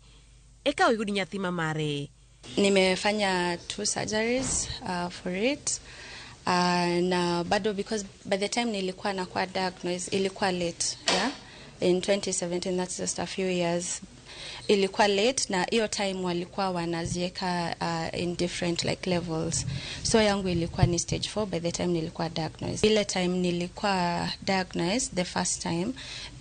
eka oyud nyathi mamare. Nimefanya 2 surgeries for it. Na bado because by the time nilikuwa nakuwa diagnosed ilikuwa late, yeah? In 2017, that's just a few years. Ilikuwa late na hiyo time walikuwa wanazieka in different like levels. So yangu ilikuwa ni stage 4 by the time nilikuwa diagnosed. Ile time nilikuwa diagnosed the first time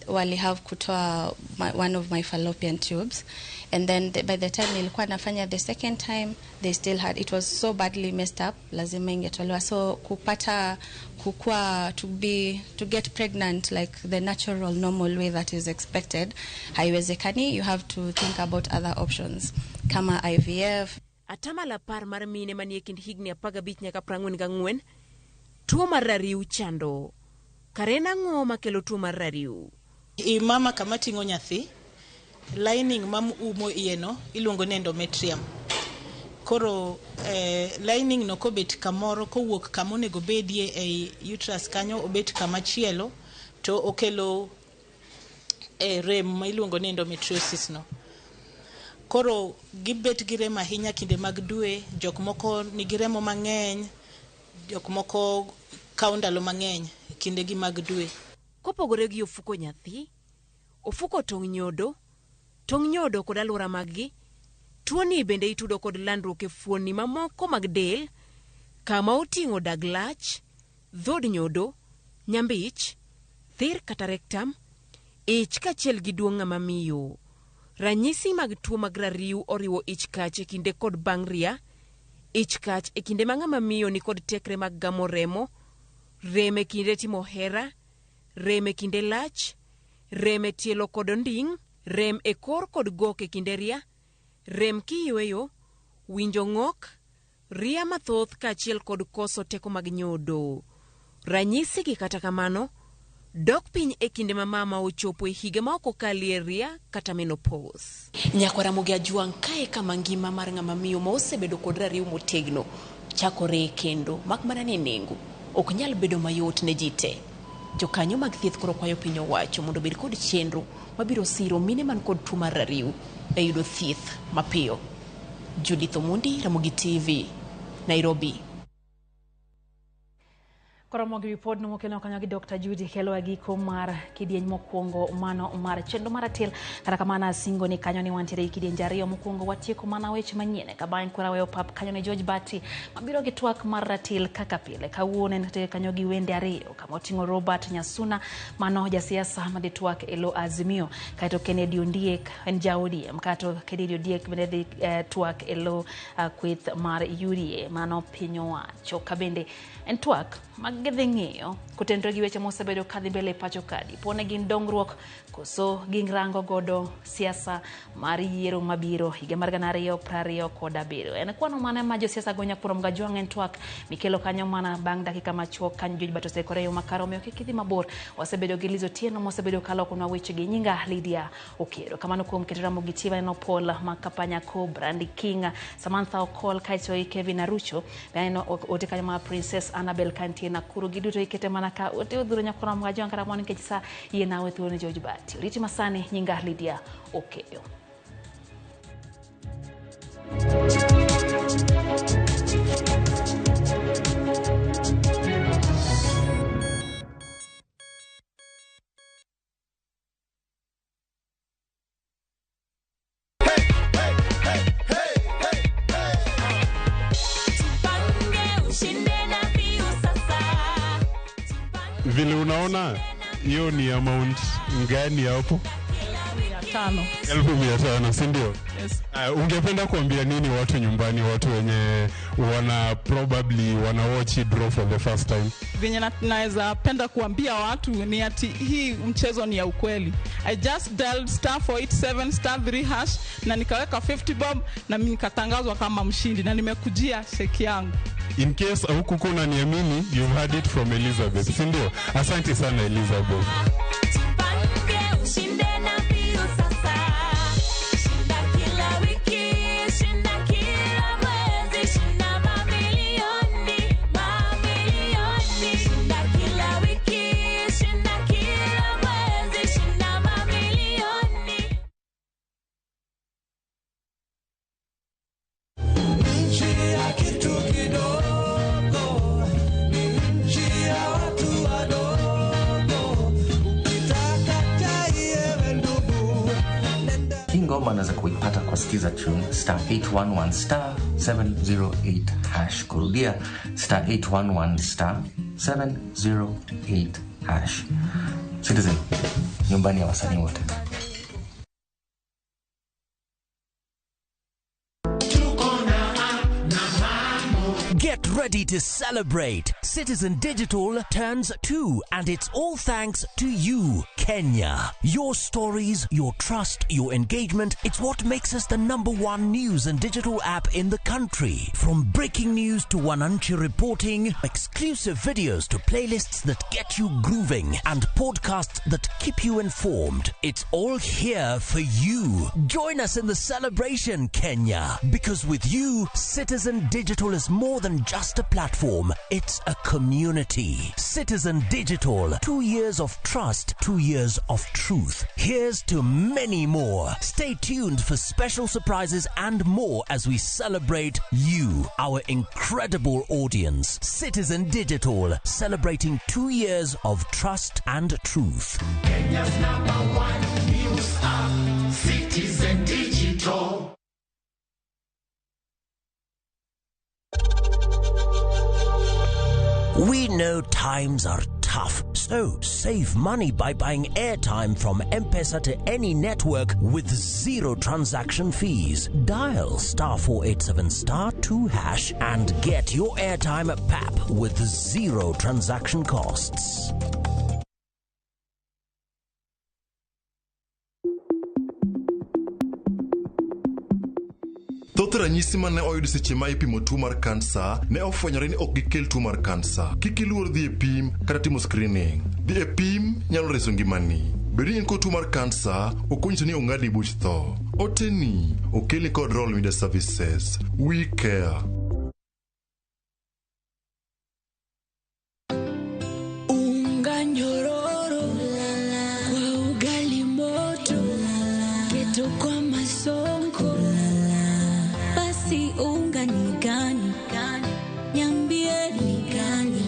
wali have kutoa one of my fallopian tubes, and then by the time nilikuwa nafanya the second time they still had, it was so badly messed up, lazima ingetolewa. So kupata kukua to get pregnant like the natural normal way that is expected haiwezekani. You have to think about other options kama IVF. Atama la par mar mine manie kind higni 15 nyaka 44 tuo mar rariu chando. Karena ng'o makelo tuo mar rariu? Mama kama tingo nyathi, lining mam umo ieno iluongo ni endometrium. Koro lining no kobet kamoro kowuok kama onego bedie ei uterus kanyo obet kama chielo to okelo rem ma iluongo ni endometriosis no. Koro gibet gi rem ahinya kinde mag dwe, jok moko nigi remo mang'eny, jok moko kawo ndalo mang'eny kinde gi mag dwe. Kopogore gi ofuko nyathi, ofuko tong' nyodo kod alwora maggi, tuoni bende itudo kod landruok e fuoni mamoko mag del, kama oting'o dag lach, dhod nyodo, nyambich, thir kata rectum, ich kachiel gi duong' mamiyo. Ranyisi mag tuo mag rariu oriwo ich kach e kinde kod bang' ria, ich kach e kinde ma ng'ama miyo ni kod tekre mag gamo remo, rem e kinde timo hera, rem e kinde lach, rem e tielo kod onding', rem e kor kod gok e kinde ria, rem kiyweyo, winjo ng'ok, ria mathoth kachiel kod koso teko mag nyodo. Ranyisi gi kata kamano dok piny e kinde ma mama ochopo e higa ma ok okalie ria kata menopause. Nyako Ramogi Ajwang' kae kama ngima mar ng'ama miyo ma osebedo kod rariu motegno chakore kendo mak mana ni nengo ok nyal bedo mayot ne ji te. Jokanyo mag thieth koro kwayo piny owacho mondo bed kod chenro mabiro siro mine man kod tuo mar rariu e yudo thieth mapiyo. Judith Omundi, Ramogi TV, Nairobi. Koromogi report no mokelo kanyo gi Dr. Judy kelo agiko mar kidieny mokwongo mano mar chendo maratil kata kamana singo ni kanyo ni wantiere kidieny jariyo mokwongo watieko mana weche manyien ka bang' kora weyo pap kanyo ni George Bati mabiro gi twak mar ratil kaka pile kawuone nte kanyo gi wende ariyo kama oting'o Robert Nyasuna mano jasiasa madhi twak elo Azimio kaito Kennedy Ondiek en jaodi mkato Kennedy Ondiek bende twak elo kwith mar UDA mano pinyo wacho kabende en twak magedhe ng'eyo kutendro gi weche mosebedo kadhi mbele pacho kadi pone gin dongruok koso gin rango godo siasa mar yiero mabiro higa mar 2027 en kwano mana ma jo siasa gonya Ramogi Ajwang' en twak mikelo kanyo mana bang' dakika machuok kanyo George Bati osekore yo makaro miyo kidhi mabor wasebedo gi Lizo Tieno mosebedo kalo kunwa weche gi nyinga Lydia Okero kamano kuom keto Ramogi TV no Paul Makapanya ko Brandi Kinga Samantha Okol kaito Kevin Arucho beno otekanyo ma Princess Annabel Kantina kuru giduto ikete manaka ote udhuro nyako Ramogi Ajwang' kara mwani kechisa iye nawe thuone George Bati riti masane nyinga Lydia Okero. Vile unaona hiyo ni amount ngani hapo? 1,500, si ndio? Yes. Ungependa kuambia nini watu nyumbani, watu wenye probably wana watch draw for the first time? Venye naweza penda kuambia watu ni ati hii mchezo ni ya ukweli. I just dialed *487*3# na nikaweka 50 bob na mimi nikatangazwa kama mshindi na nimekujia sheki yangu. In case huku unaniamini, you've heard it from Elizabeth, si ndio? Asante sana Elizabeth. Unaweza kuipata kwa skiza tune *811 *708#. Kurudia *811 *708#. Citizen, nyumbani ya wasanii wote. Get ready to celebrate. Citizen Digital turns 2, and it's all thanks to you, Kenya. Your stories, your trust, your engagement, it's what makes us the #1 news and digital app in the country. From breaking news to Wananchi reporting, exclusive videos to playlists that get you grooving, and podcasts that keep you informed. It's all here for you. Join us in the celebration, Kenya. Because with you, Citizen Digital is more than just a platform, it's a community. Citizen Digital, 2 years of trust, 2 years of truth. Here's to many more. Stay tuned for special surprises and more as we celebrate you, our incredible audience. Citizen Digital, celebrating 2 years of trust and truth. Kenya's #1 news app, Citizen Digital. We know times are tough, so save money by buying airtime from M-Pesa to any network with 0 transaction fees. Dial *487*2# and get your airtime PAP with 0 transaction costs. Thoth ranyisi mane oyud seche ma ipimo tuo mar kansa ne ofwenyore ni ok gikel tuo mar kansa. Kik iluor dhi e pim kata timo screening. Dhi e pim nyalo reso ngimani. Bed ni in kod tuo mar kansa, ok onyiso ni ong'adi buch tho. Oteni okelni kod Royal Media Services. We care. Unga nyororo kwa ugali moto keto kwa masonko. Basi unga ni gani? Niambie ni gani?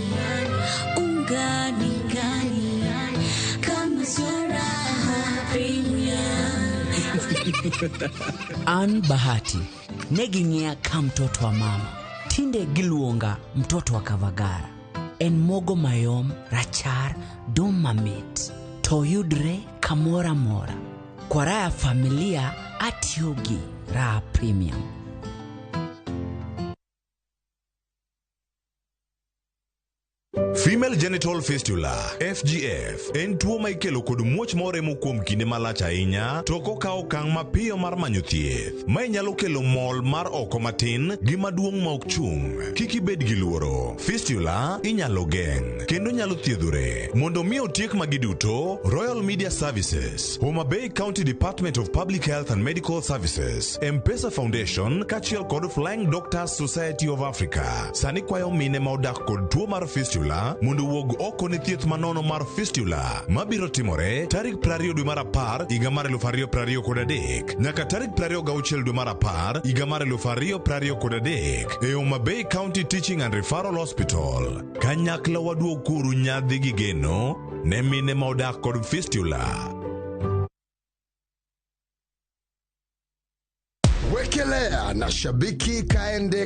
Unga ni gani? Kama Sora Premium. An Bahati neging'ia ka mtoto wa mama. Tinde giluonga mtoto wa Kavagara. En mogo mayom, rachar, dum mamit. To yudre kamora mora. Kwa raha familia atiogi Raha Premium. Female genital fistula FGF en tuo ma ikelo kod muoch moremo kuom kinde malach ahinya to kokao okang' mapiyo mar manyo thieth. Ma nyalo kelo mol mar oko matin gi maduong' ma ok chung'. Kik ibed gi luoro. Fistula inyalo geng' kendo nyalo thiedhore. Mondo mi otiek magi duto, Royal Media Services, Homa Bay County Department of Public Health and Medical Services, M-Pesa Foundation kachiel kod Flying Doctors Society of Africa sani kwayo mine ma odak kod tuo mar fistula mondo wuog oko ne thieth manono mar fistula mabiro timore tarik 20 dwe mar 10 higa mar 2023 nyaka tarik 26 dwe mar 10 higa mar 2023 e Homa Bay County Teaching and Referral Hospital. Kanyakla waduog kuru nyadhi gi geno ne mine ma odak kod fistula. Wekelea na shabiki kaende.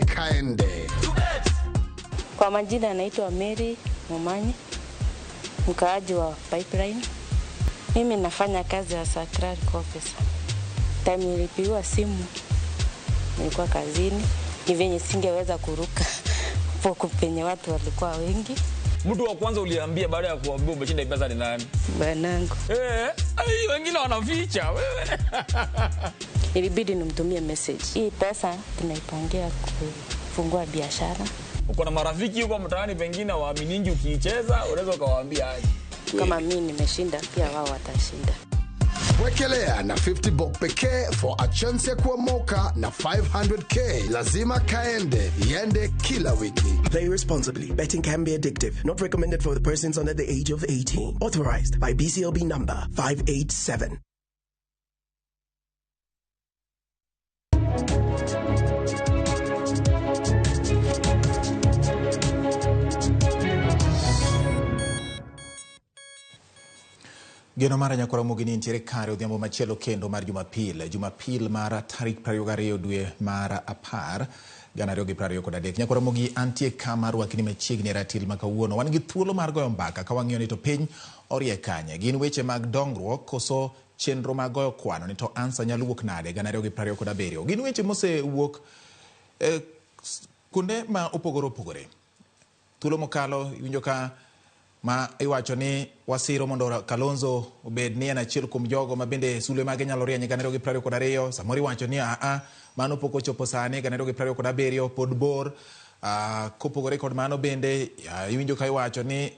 Kwa majina naitwa Mary Momanyi. mkaaji wa Pipeline. Mimi nafanya kazi ya secretary officer. Time nilipiwa simu nilikuwa kazini, ni venye singeweza kuruka poko penye watu walikuwa wengi. Mtu wa kwanza uliambia baada ya kuambia umeshinda pesa ni nani? Bwanangu. Wengine wanaficha wewe. Ilibidi nimtumie message. Hii pesa tunaipangia kufungua biashara. Uko na marafiki huko mtaani pengine waaminiji ukiicheza, unaweza ukawaambia aje. Kama mimi nimeshinda pia wao watashinda. Wekelea na 50 bob pekee for a chance ya kuomoka na 500k. Lazima kaende, yende kila wiki. Play responsibly. Betting can be addictive. Not recommended for the persons under the age of 18. Authorized by BCLB number 587. Geno mara nyakora mogini ntiere kare odhiambo machielo kendo mar Jumapil mara tarik 22 dwe mara 10 gana 2023. Nyakora mogi antie kama rwakni machiegni ratil makawuono. Wan gi thuolo mar goyo mbaka ka wang'iyo ni to piny orie kanye. Gin weche mag dongruok koso chenro mag goyo kwano ni to ansa nyalo wuok nade gana 2027. Gin weche mose wuok kunde ma opogore. Thuolo mokalo iwinjo ka ma iwacho ni wasiro mondo Kalonzo obed ni en achiel kuom jogo ma bende sulwe mage nyalo rieny gana 2022. Samoro iwacho ni mano pok ochopo sani gana 2027 pod bor. Kopogore kod mano bende iwinjo ka iwacho ni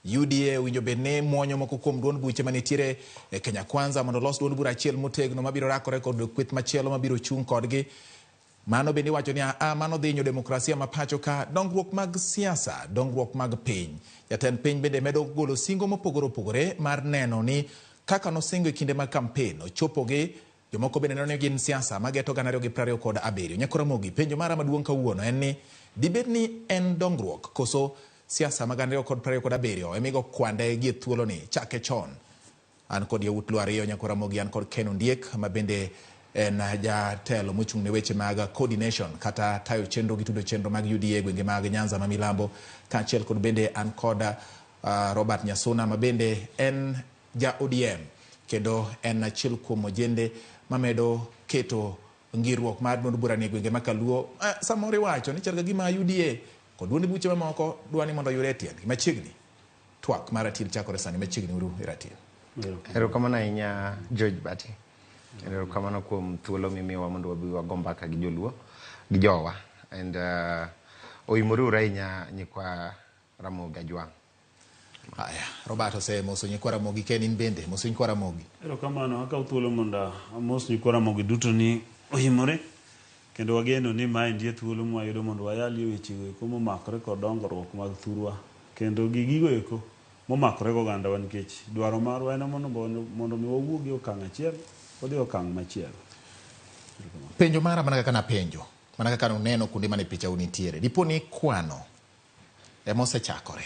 UDA winjo bed ni muonyo moko kuom duond buche manitiere e Kenya Kwanza mondo los duond bura achiel motegno mabiro rakore kod kweth machielo mabiro chung kodgi. Mano bende wacho ni mano dhinyo demokrasia mapacho ka dongruok mag siasa, dongruok mag piny. Jatend piny bende medo golo singo mopogore mar neno ni kaka nosingo e kinde mag kampen ochopogi. Jomoko bende neno ni gin siasa mageto gana 2027. Nyakora mogi penjo mara maduong' kawuono en ni dibed ni en dongruok koso siasa mag gana 2027 emigo kwande gi thuolo ni chake chon. An kod yawuot ariyo nyakora mogi, an kod Ken Ondiek ma bende en jatelo mochung' ne weche mag coordination kata tayo chenro gi tudo chenro mag UDA gwenge mag Nyanza ma milambo, kaachiel kod bende an kod Robert Nyasuna ma bende en ja ODM kendo en achiel kuom ojende mamedo keto ngirruok mar duond bura ne gwenge makaluo. Samoro iwacho ni chalga gima UDA kod duond buche mamoko dwani mondo yure tiendgi machiegni. Twak mar ratil chakore sani machiegni uru ratil. Erokamano ahinya George Bati. Erokamano kuom thuolo mimiwa mondo wabi wagombaka gi joluo gi jowa. And oimore ahinya nyikwa Ramogi Ajwang'. Haya, Roberto se moso nyikwa Ramogi, Ken in bende moso nyikwa Ramogi. Erokamano akaw thuolo mondo amos nyikwa Ramogi duto ni oimore kendo wageno ni mae ndiye thuolo mwayudo mondo wayali weche eko momakore kod dongruok mag thurwa kendo gigo eko momakore go oganda wa nikech dwaro marwa en mondo mi wawuogi okang' achiel odhi okang' machielo. Penjo mara mana kaka na penjo, mana kaka uneno kuonde mane picha unitiere. Dipo ni kwano ema osechakore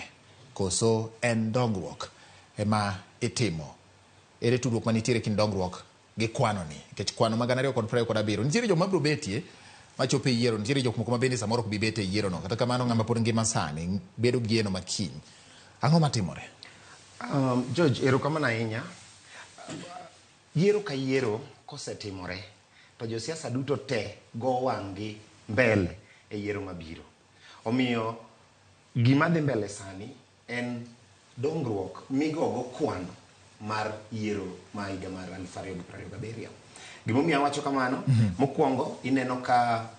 koso en dongruok ema itimo. Ere tudruok manitiere kind dongruok gi kwano ni? Nikech kwano magana 2027 nitiere joma biro betie machopo e yiero, nitiere jok moko mabende samoro ok bi bete e yiero no. Kata kamano ng'ama pod ngima sani bedo gi geno makiny. Ang'o matimore? George, erokamano ahinya. Yiero ka yiero kosetimore to josiasa duto te go wang'gi mbele e yiero mabiro. Omiyo gima dhi mbele sani en dongruok migogo kwano mar yiero ma higa mar 2027. Gimomiyo awacho kamano, mokwongo ineno ka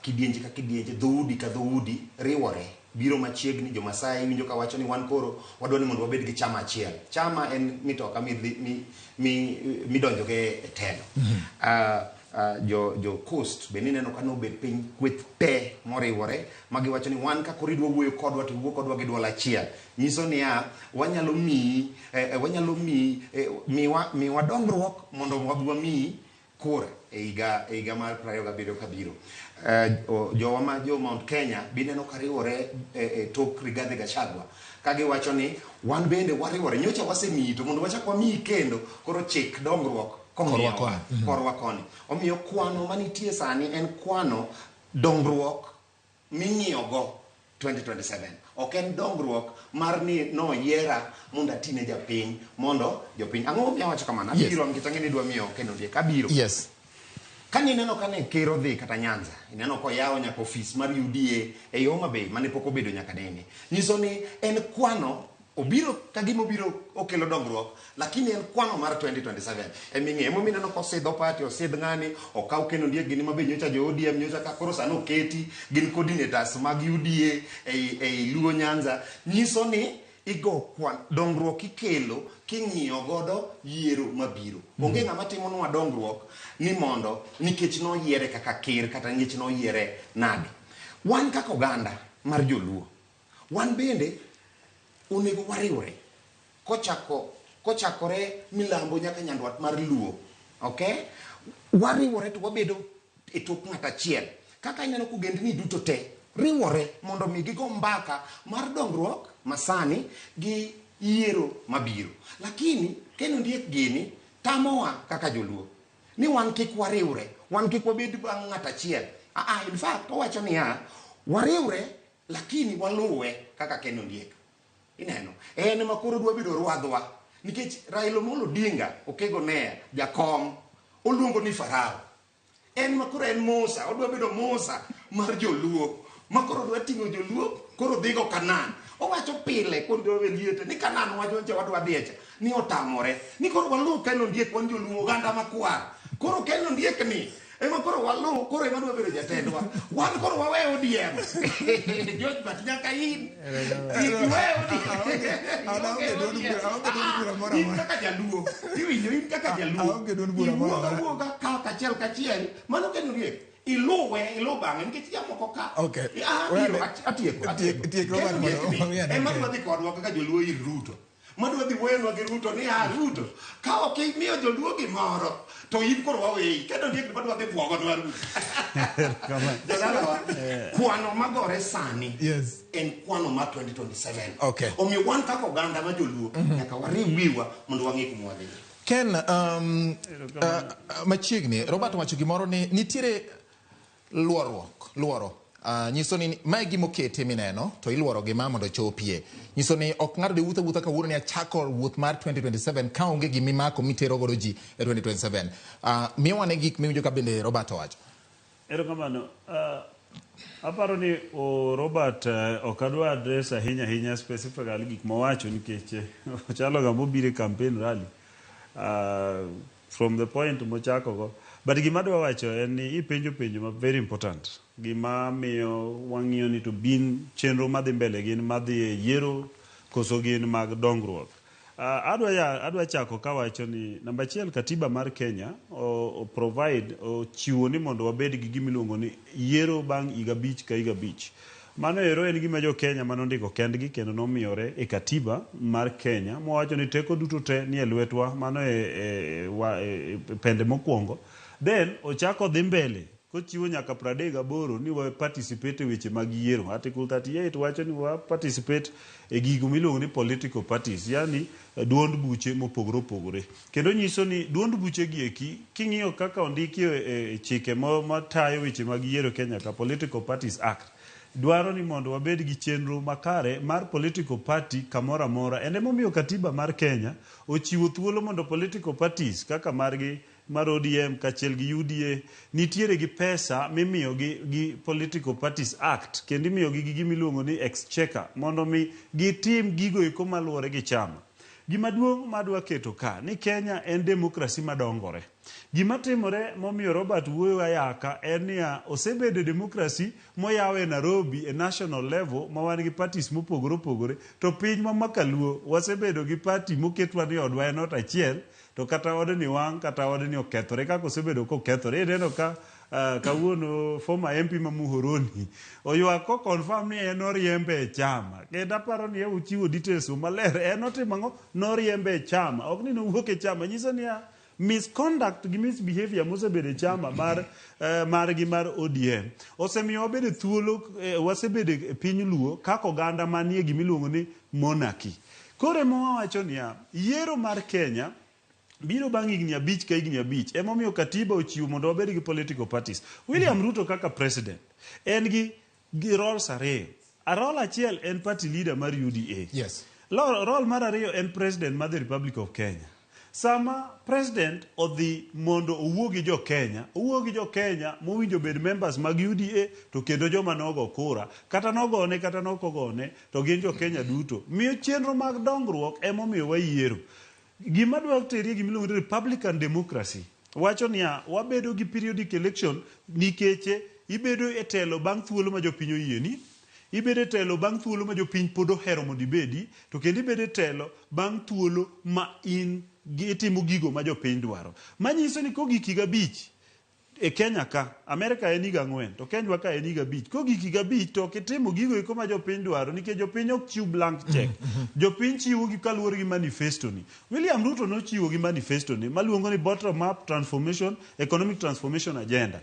kidienje ka kidienje, dhoudi ka dhoudi riwore biro machiegni. Jo-Masai winjo ka wacho ni wan koro wadwani mondo wabed gi chama achiel. Chama en mitoka midonjo ge e telo. Jo Coast bende ineno ka nobed piny kweth te moriwore magiwacho ni wan ka koridwa wuoyo kodwa to wuo kodwa gi dwol achiel. Nyiso ni wanyalo miwa dongruok mondo wabwa mi kura e higa mar 27 kabiro. Jowa ma jo Mount Kenya bineno kariwore tok Rigathi Gachagua kagiwacho ni wan bende wariwore nyocha wasemi to mondo wachak wami kendo koro chik dongruok korwa koni. Omiyo kwano manitie sani en kwano dongruok ming'iyogo 2027. Ok en dongruok mar ni no yiera mondo atine japiny mondo jopiny. Ang'o miya wacho kamano? Abiro ngitang'e ni dwa miyo Ken Ondiek. Abiro. Yes. Kani ineno kane ker odhi kata Nyanza, ineno koyawo nyaka ofis mar UDA e Homa Bay mane pok obedo nyaka nene. Nyiso ni en kwano obiro kagima obiro okelo dongruok, lakini en kwano mar 2027. Eming'e emo mineno kosidho party osidh ng'ani okaw Ken Ondiek gini mabe nyocha jo ODM nyocha ka koro sano oketi gin coordinators mag UDA ei Luo Nyanza. Nyiso ni igo kwan dongruok ikelo king'iyo godo yiero mabiro. Onge ng'ama timo nwa dongruok ni mondo nikech no yiere kaka ker kata nikech no yiere nade. Wan kaka oganda mar joluo, wan bende onego wariwre kochakore milambo nyaka nyandwat mar Luo. Okay? Wariwre to wabedo e tok ng'at achiel. Kaka ineno kugendni duto te riwore mondo mi gigo mbaka mar dongruok masani gi yiero mabiro. Lakini Ken Ondiek gini tamowa kaka joluo ni wan kik wariwre, wan kik wabed bang' ng'at achiel. In fact owacho niya, wariwre lakini waluwe kaka Ken Ondiek. Ineno en makoro dwa bedo rwadhwa nikech Raila Amolo Odinga okego ne jakom oluongo ni Farao. En makoro en Musa, odwa bedo Musa mar joluo makoro dwa ting'o joluo koro dhigo Kanan. Owacho pile kondo liete ni Kanan wacho nche wadwa dhiecha ni otamore ni koro walu Ken Ondiek wan joluo oganda makwar. Koro Ken Ondiek ni ema koro walu koro ema dwa bedo jatendwa. Wan koro wawe ODM. George Bat nyaka in. In kaka jaluo. Iwinjo in kaka jaluo. Iwuoga ka kachiel. Mano Ken Ondiek. Ilu bang'e nikech jamoko ka. Okay. Atieko. Ema dwa dhi kodwa kaka joluo ir Ruto. Madwa dhi wenwa gi Ruto ni Ruto. Ka ok imiyo joluo gimoro to in koro waweyi. Ken Ondiek madwa dhi bwogo dwa Ruto. Kwano magore sani en kwano mar 2027. Okay. Omiyo wan kaka oganda ma joluo nyaka wariw wiwa mondo wang'e kuma wadhi. Ken, machiegni Robert wacho gimoro ni nitiere luoro. Nyiso ni mae gima okete mineno to iluoro gima mondo chopie. Nyiso ni ok ng'ato de wuotha kawuono ni achako wuoth mar 2027 ka onge gima imako mitero godo ji e 2027. Miyo wane gik miwinjo ka bende Robert wacho. Erokamano. Aparo ni Robert ok adwa address ahinya specifically gik mowacho nikech ochalo ga mobire campaign rally from the point mochako go. But gima adwa wacho en ni ipenjo ma very important. Gima miyo wang'iyo ni to bin chenro madhi mbele gin madhi yiero koso gin mag dongruok. Adwa chako kawacho ni namba 1 katiba mar Kenya provide chiwo ni mondo wabed gi gimiluongo ni yiero bang' higa 5 ka higa 5. Mano ero en gima jo Kenya manondiko kendgi kendo nomiyore e katiba mar Kenya mowacho ni teko duto te ni e lwetwa. Mano e pende mokwongo. Then ochako dhi mbele kochiwo nyaka 38 ni wa participate e weche mag yiero. Article 38 wacho ni wa participate e gigo miluongo ni political parties, yani duond buche mopogore. Kendo nyiso ni duond buche gi eki king'iyo kaka ondiki e chike matayo weche mag yiero Kenya ka Political Parties Act dwaro ni mondo wabed gi chenro makare mar political party kamoro amora. Ende momiyo katiba mar Kenya ochiwo thuolo mondo political parties kaka margi mar ODM kachiel gi UDA nitiere gi pesa mimiyo gi Political Parties Act kendo imiyo gi gimiluongo ni exchequer mondo mi gitim gigo eko maluwore gi chama. Gima duong' madwa keto ka ni Kenya en demokrasi madongore. Gima timore momiyo Robert wuoyo ayaka en ni osebedo demokrasi moyawe e Nairobi e national level ma wan gi parties mopogore to piny ma makaluo wasebedo gi party moketwa ni odwa en ot achiel to kata odni wang' kata odni okethore kaka osebedo kokethore. Ineno ka kawuono former MP ma Muhoroni oyuak ko confirm ni en oriembe e chama. Kendo aparo ni uchiwo details maler en otimang'o noriembe e chama ok ni nowuok e chama. Nyiso ni misconduct gi misbehavior mosebedo e chama margi mar ODM osemiyo wabedo thuolo wasebedo e piny Luo kaka oganda manie gimiluongo ni monarchy. Koro wawacho ni yiero mar Kenya biro bang' higni 5 ka higni 5. Emomiyo katiba ochiwo mondo wabed gi political parties. William Ruto kaka president en gi roles ariyo. role achiel en party leader mar UDA. Yes. Role mar ariyo en president mar the Republic of Kenya. Sama president odhi mondo owuo gi jo Kenya mowinjo bed members mag UDA to kendo joma nogo kura kata nogone kata nokogone to gin jo Kenya duto. Miyo chenro mag dongruok emomiyo wayiero. Gima dwa terie gimiluongo ni Republican democracy. Wacho niya wabedo gi periodic election nikeche ibedo e telo bang' thuolo ma jopiny oyieni. Ibedo e telo bang' thuolo ma jopiny pod ohero mondo ibedi to kendo ibedo e telo bang' thuolo ma in gitimo gigo ma jopiny dwaro. Manyiso ni kogik higa 5 e Kenya ka, Amerika en higa 4 to Kenya ka en higa 5. Kogik higa 5 to kitimo gigo eko ma jopiny dwaro nikech jopiny ok chiw blank check. Jopiny chiwo gi kaluwore gi manifesto ni. William Ruto nochiwo gi manifesto ni maluongo ni bottom up transformation, economic transformation agenda.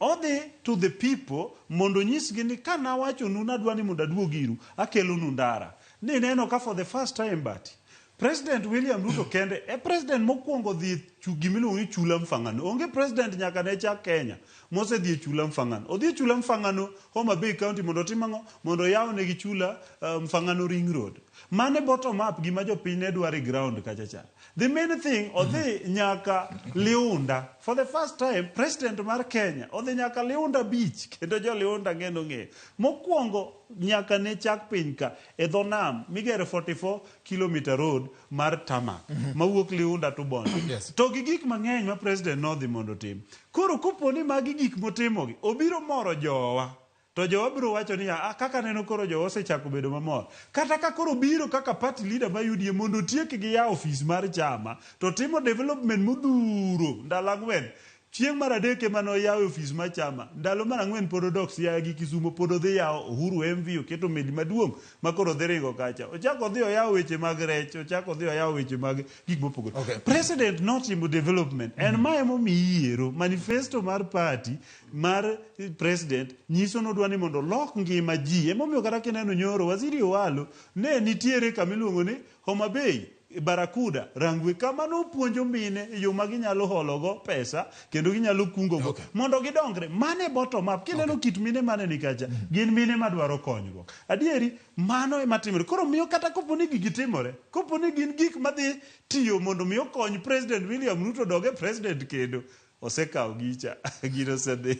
Odhi to the people mondo nyisgi ni kana wacho nu nadwani mondo aduog iru akelo nu ndara. Ni neno ka for the first time but President William Ruto kende e president mokwongo dhi gimiluongo ni chula mfangano. Onge president nyaka ne chak Kenya mose dhi chula mfangano. Odhi chula mfangano Homa Bay County mondo timango mondo yawne gi chula mfangano ring road. Mane bottom up gima jopiny ne dwaro ground kachacha. The main thing odhi nyaka Liunda. For the first time president mar Kenya odhi nyaka Liunda beach kendo jo Liunda ngeno nge. Mokwongo nyaka ne chak piny ka e dho nam migero 44 km road mar tarmac mawuok Liunda to Bondo. To gi gik mang'eny ma president nodhi mondo tim. Koro koponi magi gik motimogi obiro moro jowa. To jowa biro wacho ni kaka neno koro jowa osechako bedo mamor. Kata ka koro biro kaka party leader ma UDA mondo tiek gi ya office mar chama to timo development modhuro ndalo 4. Chieng' mar adek ema noyawo ofis mar chama. Ndalo mar 4 pod odok Siaya gi Kisumo pod odhi yawo Uhuru MV oketo meli maduong' ma koro dhi ringo kacha. Ochako odhi oyawo weche mag rech, ochako odhi oyawo weche mag gik mopogore. President notimo development. En ma emomiyo yiero manifesto mar party mar president nyiso nodwani mondo lok ngima ji. Emomiyo kata kineno nyoro Waziri Owalo ne nitiere kamiluongo ni Homa Bay Barakuda Rangwe kama no puonjo mine yo ma ginyalo hologo pesa kendo ginyalo kungo go mondo gidongre. Mane bottom up kineno kit mine mane nikacha gin mine madwaro konyruok. Adieri mano ema timore. Koro miyo kata koponi gitimore, koponi gin gik madhi tiyo mondo miyo kony president William Ruto doge president kendo osekawo gicha gino sede.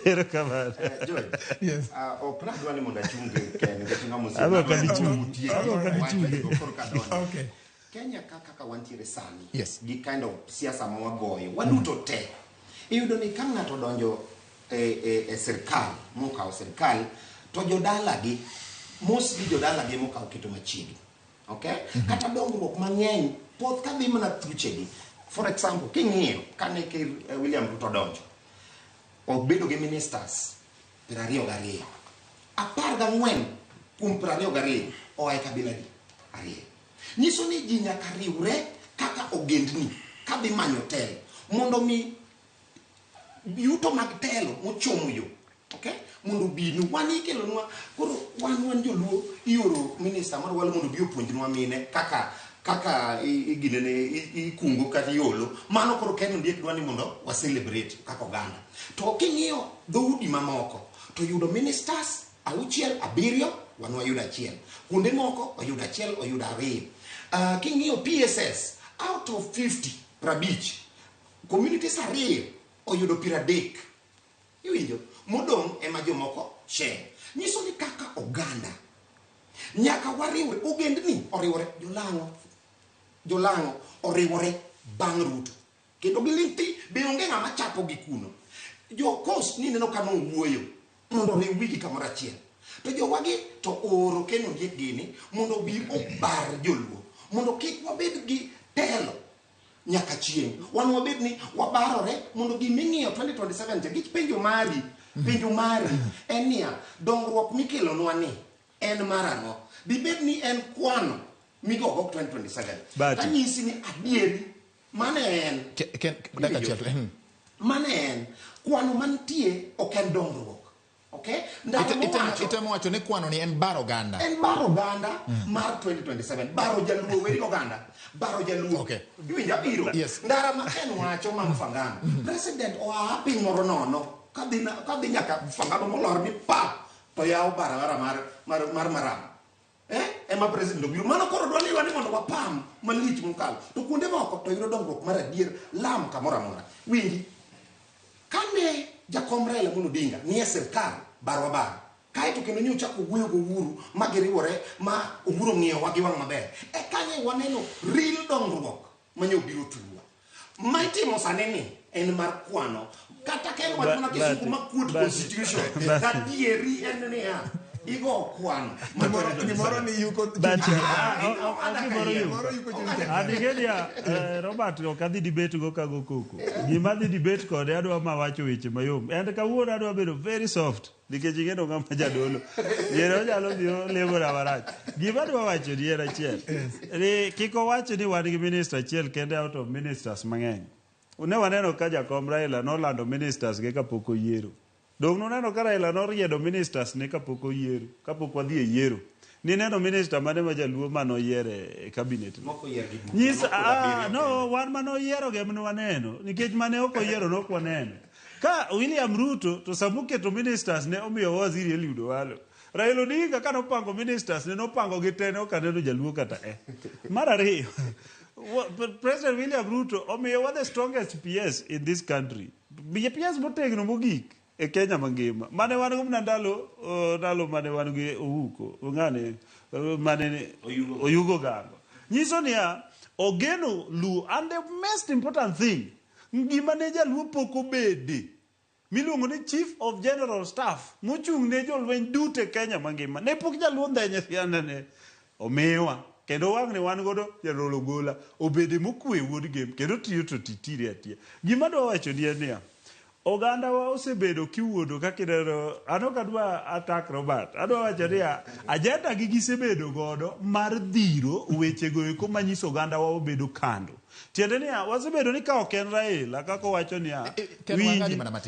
Ero kamano. Yes. Opra dwani mondo achunge ken ngetinga musiki. Abo kadichunge. Okay. Kenya kaka wantiere sani. Yes. Gi kind of siasa ma wagoyo. Waduto te. Iyudo ni ka ng'ato donjo e sirkal, mokawo sirkal, to jodala gi mostly jodala gi mokawo keto machiegni. Okay? Kata dongruok mang'eny pod kadhi mana thuchegi. For example, king'iyo kane William Ruto donjo obedo gi ministers 22 14 kuom 22 oae kabila di 2 nyiso ni ji nyaka riwre kaka ogendni kadhi manyo telo mondo mi yuto mag telo mochomo yo, okay? Mondo binu wani kelonwa koro wan joluo ioro minister mar walo mondo bi opuonjnwa mine kaka iginene ikungo kata yolo mano koro Kenya ndiek dwani mondo wa celebrate kaka oganda. To king'iyo dhoudi mamoko to yudo ministers 6 7 wan wayudo 1 kuonde moko oyudo 1 oyudo 2. King'iyo PSS out of 50 prabich communities 2 oyudo 30. Iwinjo modong ema jomoko share. Nyiso ni kaka oganda nyaka wariwre ogendni oriwre Jolango oriwore bang' Ruto kendo gilinti be onge ng'ama chapo gi kuno. Jo coast ni neno kano wuoyo mondo riw wigi kamoro achiel to jowagi to oro keno ndiek gini mondo bi obar joluo mondo kik wabed gi telo nyaka chieng' wan wabed ni wabarore mondo giming'iyo 2027 gich penjo mari en niya dongruok mikelonwa ni en marang'o dibed ni en kwano migogo 2027 tanyisi ni adieri mane en kwano mantie ok en dongruok, okay? Itemo wacho ni kwano ni en baro ganda mar 2027 baro jaluo weri oganda baro jaluo, okay? Iwinja biro ndara ma en wacho ma Mfangano president oa piny moro nono kadhi nyaka Mfangano molor ni pa to yaw barabara mar maram ema president obiro mano koro dwani mondo wapam malich mokalo to kuonde moko to yudo dongruok mar adier lam kamoro amora winji kane jakom Raila Amolo Odinga nie sirkal barwa bar kaeto kendo nyo chako wuoyo go Uhuru ma giriwore ma Uhuru ng'iyo wa gi wang' maber kanye waneno real dongruok manyo biro tuwa maitimo saneni en mar kwano kata ken wach mana kisuku makuot constitution kadieri en niya igo kwano nimoro ni yuko adigedia Robert okadhi debate go kago koko gima dhi debate kode adwa mawacho weche mayom and kawuono adwa bedo very soft nikech ing'eyo ng'ama jadolo yero nyalo biro lemo na marach gima adwa wacho ni en achiel kik owacho ni wan gi minister achiel kende out of ministers mang'eny ne waneno ka jakom Raila nolando ministers ge kapok oyiero dong noneno ka Raila noriedo ministers ne kapok oyiero kapok wadhi e yiero ni neno minister mane ma jaluo manoyiere e cabinet no wan manoyiero ge mane waneno nikech mane ok oyiero nok waneno ka William Ruto to samuketo ministers ne omiyo waziri Eliud Owalo Raila Odinga ka nopango ministers ne nopango gi tene ok aneno jaluo kata mar ariyo President William Ruto omiyo wa the strongest PS in this country PS motegno mogik e Kenya mangima mane wan go ndalo mane wan gi Ouko ngane mane Oyugo Gango nyiso niya ogeno lu and the most important thing ngima ne jaluo poko bede miluongo ni Chief of General Staff mochung ne jolweny duto e Kenya mangima ne pok jaluo ndhenye siana ne omiwa kendo wang' ne wan godo jarolo gola obede mokwe wuod game kendo tiyo to titiri atia gima dwa wacho ni en niya oganda wa osebedo kiwuodo ka kidero ano kadwa attack Robert adwa wacho ni ajenda gi gisebedo godo mar dhiro weche go eko manyiso oganda wa obedo kando tiende ni wasebedo ni ka ok en Raila kako wacho ni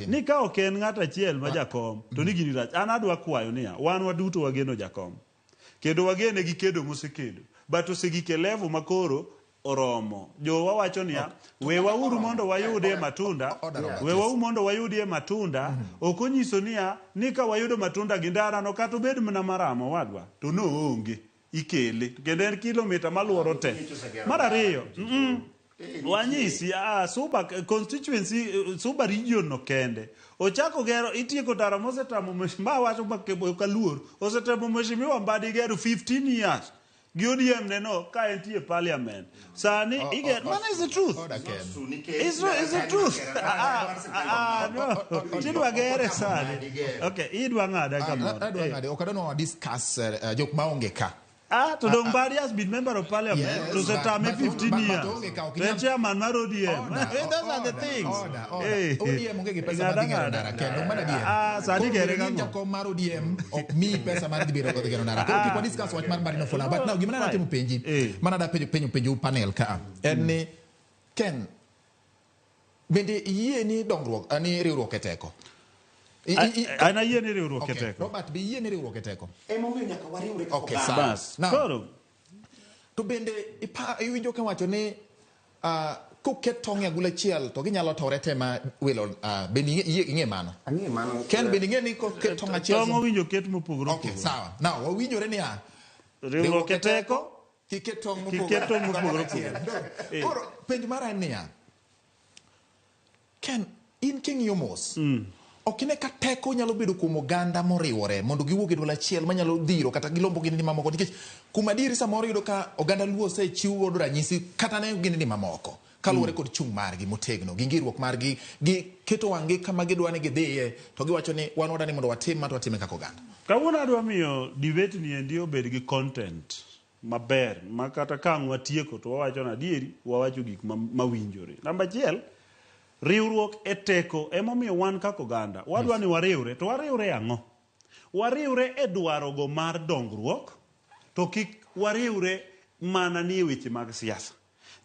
ni ka ok en ng'at achiel ma jakom to ni gini rach an adwa kwayo ni wan waduto wageno jakom kendo wagene gi kedo mosekedo but osegike level makoro oromo jowa wacho niya wewa uru mondo wayudie matunda ok onyiso niya ni ka wayudo matunda gi ndara no kata obed mana maramo wadwa to no onge ikele kendo en kilomita maluoro te mar ariyo wanyisi Suba constituency Suba region no kende ochako gero itieko tara mosetamo mheshimiwa wacho kaluor osetamo mheshimiwa Mbadi gero 15 years Giodium neno ka entie parliament sani igen man is the truth is the truth no tidwa gere sani okay idwa ngada kamano okadano discuss jok maonge ka to Dong Mbadi has been member of parliament to setame 15 years the chairman mar ODM those are the things ODM onge gi pesa mar gero ndara kendo mana die sani gere ga jakom mar ODM ok mi pesa mar biro go gero ndara ko tipo discuss wach mar Mbadi no fola but now gimana natimo penji mana da penjo panel ka en ni ken bende yie ni dongruok ani riwruok eteko ana yie ni riwruok eteko Robert bi yie ni riwruok eteko emomiyo nyaka wariwre okay bas now to bende iwinjo ka wacho ni kuket tong' e gula chiel to ginyalo tore tema wilo bende ing'e mano ken bende ing'e ni kuket tong' achiel tong' owinjo ket mopogore okay sawa now wawinjore ni riwruok eteko kiket tong' mopogore koro penj mara en niya ken in king'iyo mos ok ine ka teko nyalo bedo kuom oganda moriwore mondo giwuog e dwol achiel manyalo dhiro kata gilombo gini mamoko nikech kuma diri samoro yudo ka oganda luo osechiw godo ranyisi kata ne gini mamoko kaluwore kod chung' margi motegno gi ngirruok margi gi keto wang'gi kama gidwa ni gidhiye to giwacho ni wan wadani mondo watim ma to watime kaka oganda kawuono adwa miyo debate ni endi obed gi content maber ma kata ka watieko to wawacho na adieri wawacho gik mawinjore namba achiel riwruok eteko emomiyo wan kaka oganda wadwa ni wariwre to wariwre ang'o wariwre e dwarogo mar dongruok to kik wariwre mana ni weche mag siasa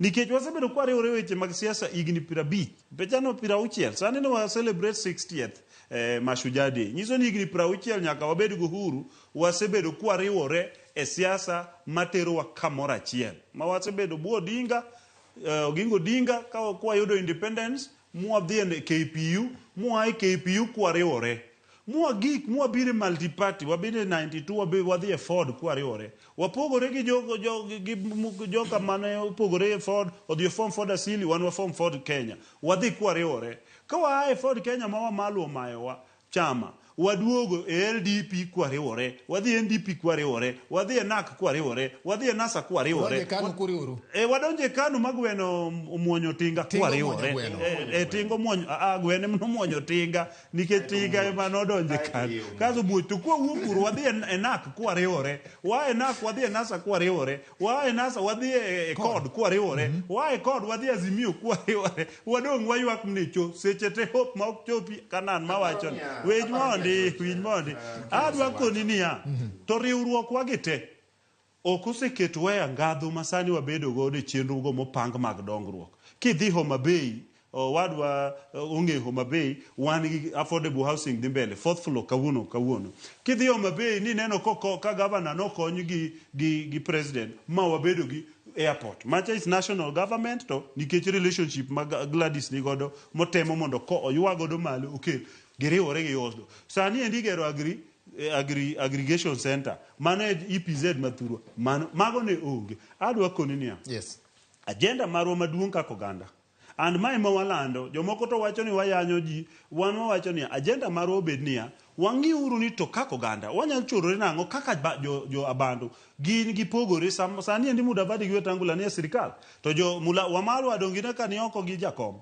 nikech wasebedo kwa riwre weche mag siasa igni 50 pechano 60 sani ne wa celebrate 60th Mashujaa Day nyiso ni igni 60 nyaka wabed go huru wasebedo kwa riwre e siasa matero wa kamora achiel ma wasebedo buo dinga Oginga Odinga ka kwa yudo independence mwadhi e KPU mwai KPU kwa riwore gik bire multi party wabine 92 wadhi e Ford kwariore wapogore gi joka mane opogore e Ford odhi form Ford asili wan wa form Ford Kenya wadhi kwariore ka wa e Ford Kenya ma malu mayowa chama waduogo e LDP kwariore wadhi NDP kwariore wadhi e NAK kwariore wadhi e NASA kwariore wadonje kanu magweno muonyo tinga kwariore tingo muonyo gwene muonyo tinga nikech tinga ema nodonje kanu kaso buto kwa wuokuru wadhi e NAK kwariore wa e NAK wadhi e NASA kwariore wa e NASA wadhi e CORD kwariore wa e CORD wadhi Azimio kwariore wadong waywak mnecho seche te hope ma ok chopi kanan mawachon wej mondi adwa koni niya to riwruok wagite ok oseketo weya ngadhu masani wabedo godo e chenro go mopang mag dongruok kidhi Homa Bay wadwa onge Homa Bay wan gi affordable housing dhi mbele fourth floor kawuono kidhi Homa Bay ni neno ka governor no konyo gi president ma wabedo gi airport macha is national government to nikech relationship mag Gladys ni godo motemo mondo ko oywa godo malo okel giriwore gi yosdo sani endi gero aggregation center mano EPZ mathurwa mago ne onge adwa koni niya agenda marwa maduong' kaka oganda and mai ma walando jomoko to wacho ni wayanyo ji wan wacho ni agenda marwa obed niya wang'iuru ni to kaka oganda wanyalo chorore nang'o kaka jo abandu gin gipogore sani endi Mudavadi gi Wetangula ni sirikal to jo Wamalwa adongine ka ni oko gi jakom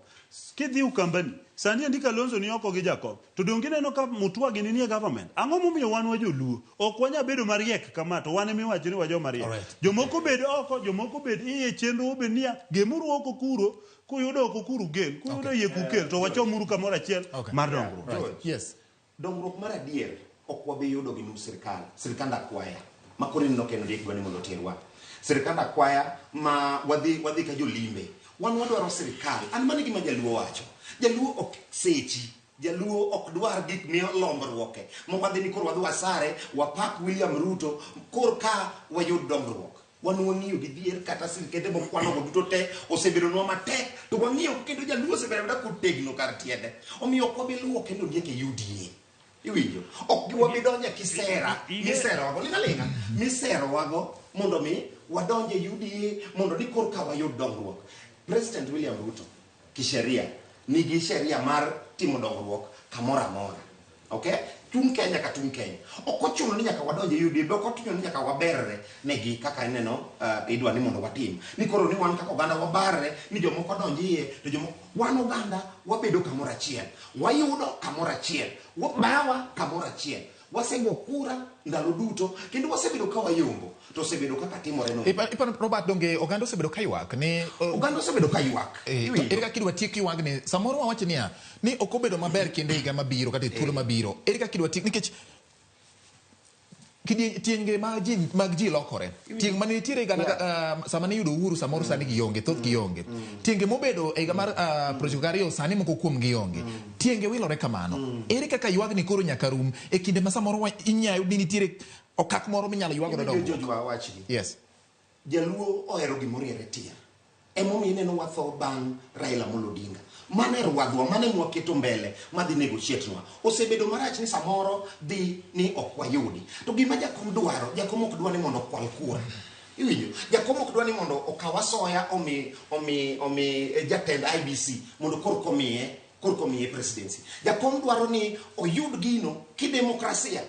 kidhi Ukambani sani endi Kalonzo ni oko gi jakom to dongine no ka Mutua gini ni government ang'o momiyo wan wa joluo ok wanya bedo mariek kama to wan emiwacho ni wajo mariek jomoko bed oko jomoko bed iye chenro obed niya gemuru oko kuro kuyudo oko kuru gel kuyudo yie kukel to wachomuru kamoro achiel mar dongruok dongruok mar adier ok wabi yudo gi sirikanda kwaya makore no kendo dik gwani mondo terwa sirikanda kwaya ma wadhi ka jolimbe wan wadwaro sirikal an mane gima jaluo wacho jaluo ok sechi jaluo ok dwar gik miyo lombruoke mo wadhi ni kor wadhi wasare wapak William Ruto kor ka wayud dongruok wan wang'iyo gi dhier kata sirikende mokwano go duto te osebedo nwa matek to wang'iyo kendo jaluo osebedo da kutegno kar tiende omiyo ok wabi luwo kendo ndieke UDA iwinjo ok giwabi donje kisera misero wago lingalinga misero wago mondo mi wadonje UDA mondo ni kor ka wayud dongruok President William Ruto kisheria nigi sheria mar timo dongruok kamora mora okay tung Kenya ka tung Kenya ok ochuno ni nyaka wadonje UDA be ok ochuno ni nyaka waberre negi kaka ineno idwa ni mondo watim ni koro ni wan kaka oganda wabarre ni jomoko donjie to jomoko wan oganda wabedo kamora achiel wayudo kamora achiel wabawa kamora achiel wasego kura ndalo duto kendo wasebedo ka wayombo to osebedo kaka timore no ipan Robert donge oganda osebedo kaywak ni oganda osebedo kaywak ere kaka kidwa tiek ywak ni samoro wawacho niya ni ok obedo maber kinde higa mabiro kata thuolo mabiro ere kaka kidwa tiek nikech tienge mag ji lokore tieng mane nitiere sama ne yudo uhuru samoro sani gionge thoth gionge tienge mobedo higa mar prochiko ariyo sani moko kuom gionge tienge wilore kamano ere kaka ywak ni koro nyaka rum e kinde ma samoro inyayo ni nitiere okak moro minyalo ywak godo yes jaluo ohero gimoriere tier emomiyo ineno watho bang' Raila Amolo Odinga mane rwadhwa mane mwaketo mbele madhi negotiate nwa osebedo marach ni samoro dhi ni ok wayudi to gima jakom dwaro jakom ok dwa ni mondo kwal kura iwinjo jakom ok dwa ni mondo okawa soya omi jatend IBC mondo kor komiye presidency jakom dwaro ni oyud gino kidemokrasia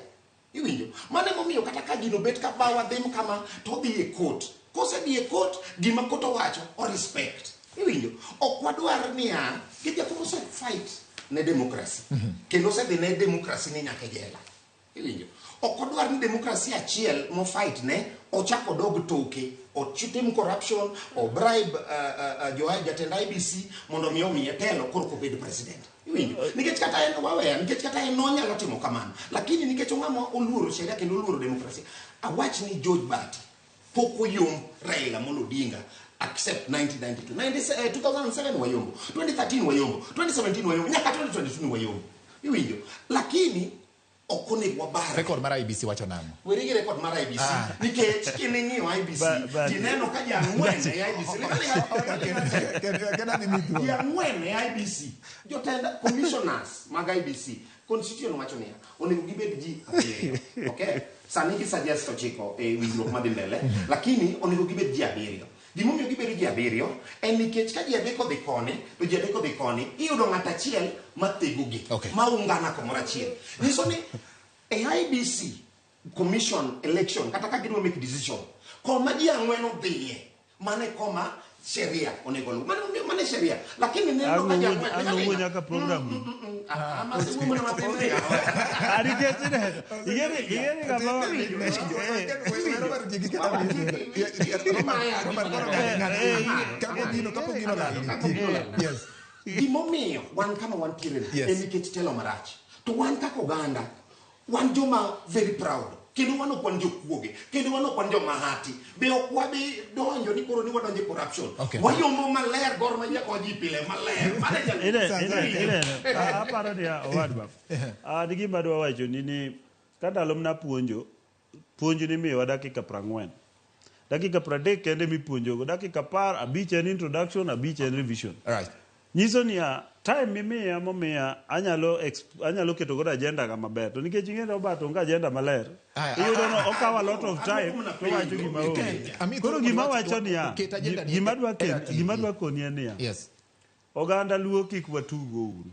iwinjo mane momiyo kata ka gino bet ka bawa dhim kama to dhi e court kose dhi e court gima koto wacho o respect iwinjo ok wadwar niya gijakomo se fight ne demokrasi kendo se dhi ne demokrasi ni nyaka jela iwinjo ok odwar ni demokrasi achiel mo fight ne ochako dog toke ochitim corruption o bribe jatend IBC mondo mi omiye telo kor ko bed president iwinjo nikech kata en waweya nikech kata en nonyalo timo kamano lakini nikech ong'ama oluoro sheria kendo oluoro demokrasi awach ni George Bati poko yom Raila Amolo Odinga accept 1992 2007 wayombo 2013 wayombo 2017 wayombo nyaka 2022 wayombo iwinjo lakini okone wabara record mar IBC wacho namo werigi record mar IBC nikech kining'iyo IBC jineno ka jang'wene IBC jang'wene IBC jotenda commissioners mag IBC constitution wacho niya onego gibed ji abiriyo okay sani gi suggest ochiko e winjruok madhi mbele lakini onego gibed ji abiriyo gimomiyo gibedo ji abiriyo en nikech ka ji adek odhi koni to ji adek odhi koni iyudo ng'at achiel mathegogi maungana kumoro achiel nyiso ni e IBC commission election kata ka gidwa make decision koma ji ang'wen odhiye mane koma sheria onego lu mane sheria lakini neno ka jang'wen ano nyaka program ama se wumo na mapende ari kesine igeni kama gimomiyo wan kama wantiere en nikech telo marach to wan kaka oganda wan joma very proud kendo wan ok wan jokuoge kendo wan ok wan jomahati be ok wabi donjo ni koro ni wadonjo e corruption wayombo maler gor ma yako ji pile maler aparo ni owadwa di gima dwa wacho ni ka ndalo mna puonjo ni miwa dakika 40 dakika 30 kende mipuonjogo dakika 10 5 en introduction 5 en revision nyiso ni time mimiya momiya anyalo keto godo agenda ga maber to nikech ing'eyo bato onge agenda maler iyudo no okawa lot of time to wacho gima onge koro gima wacho ni gima dwa koni en niya oganda luo kik watugo uru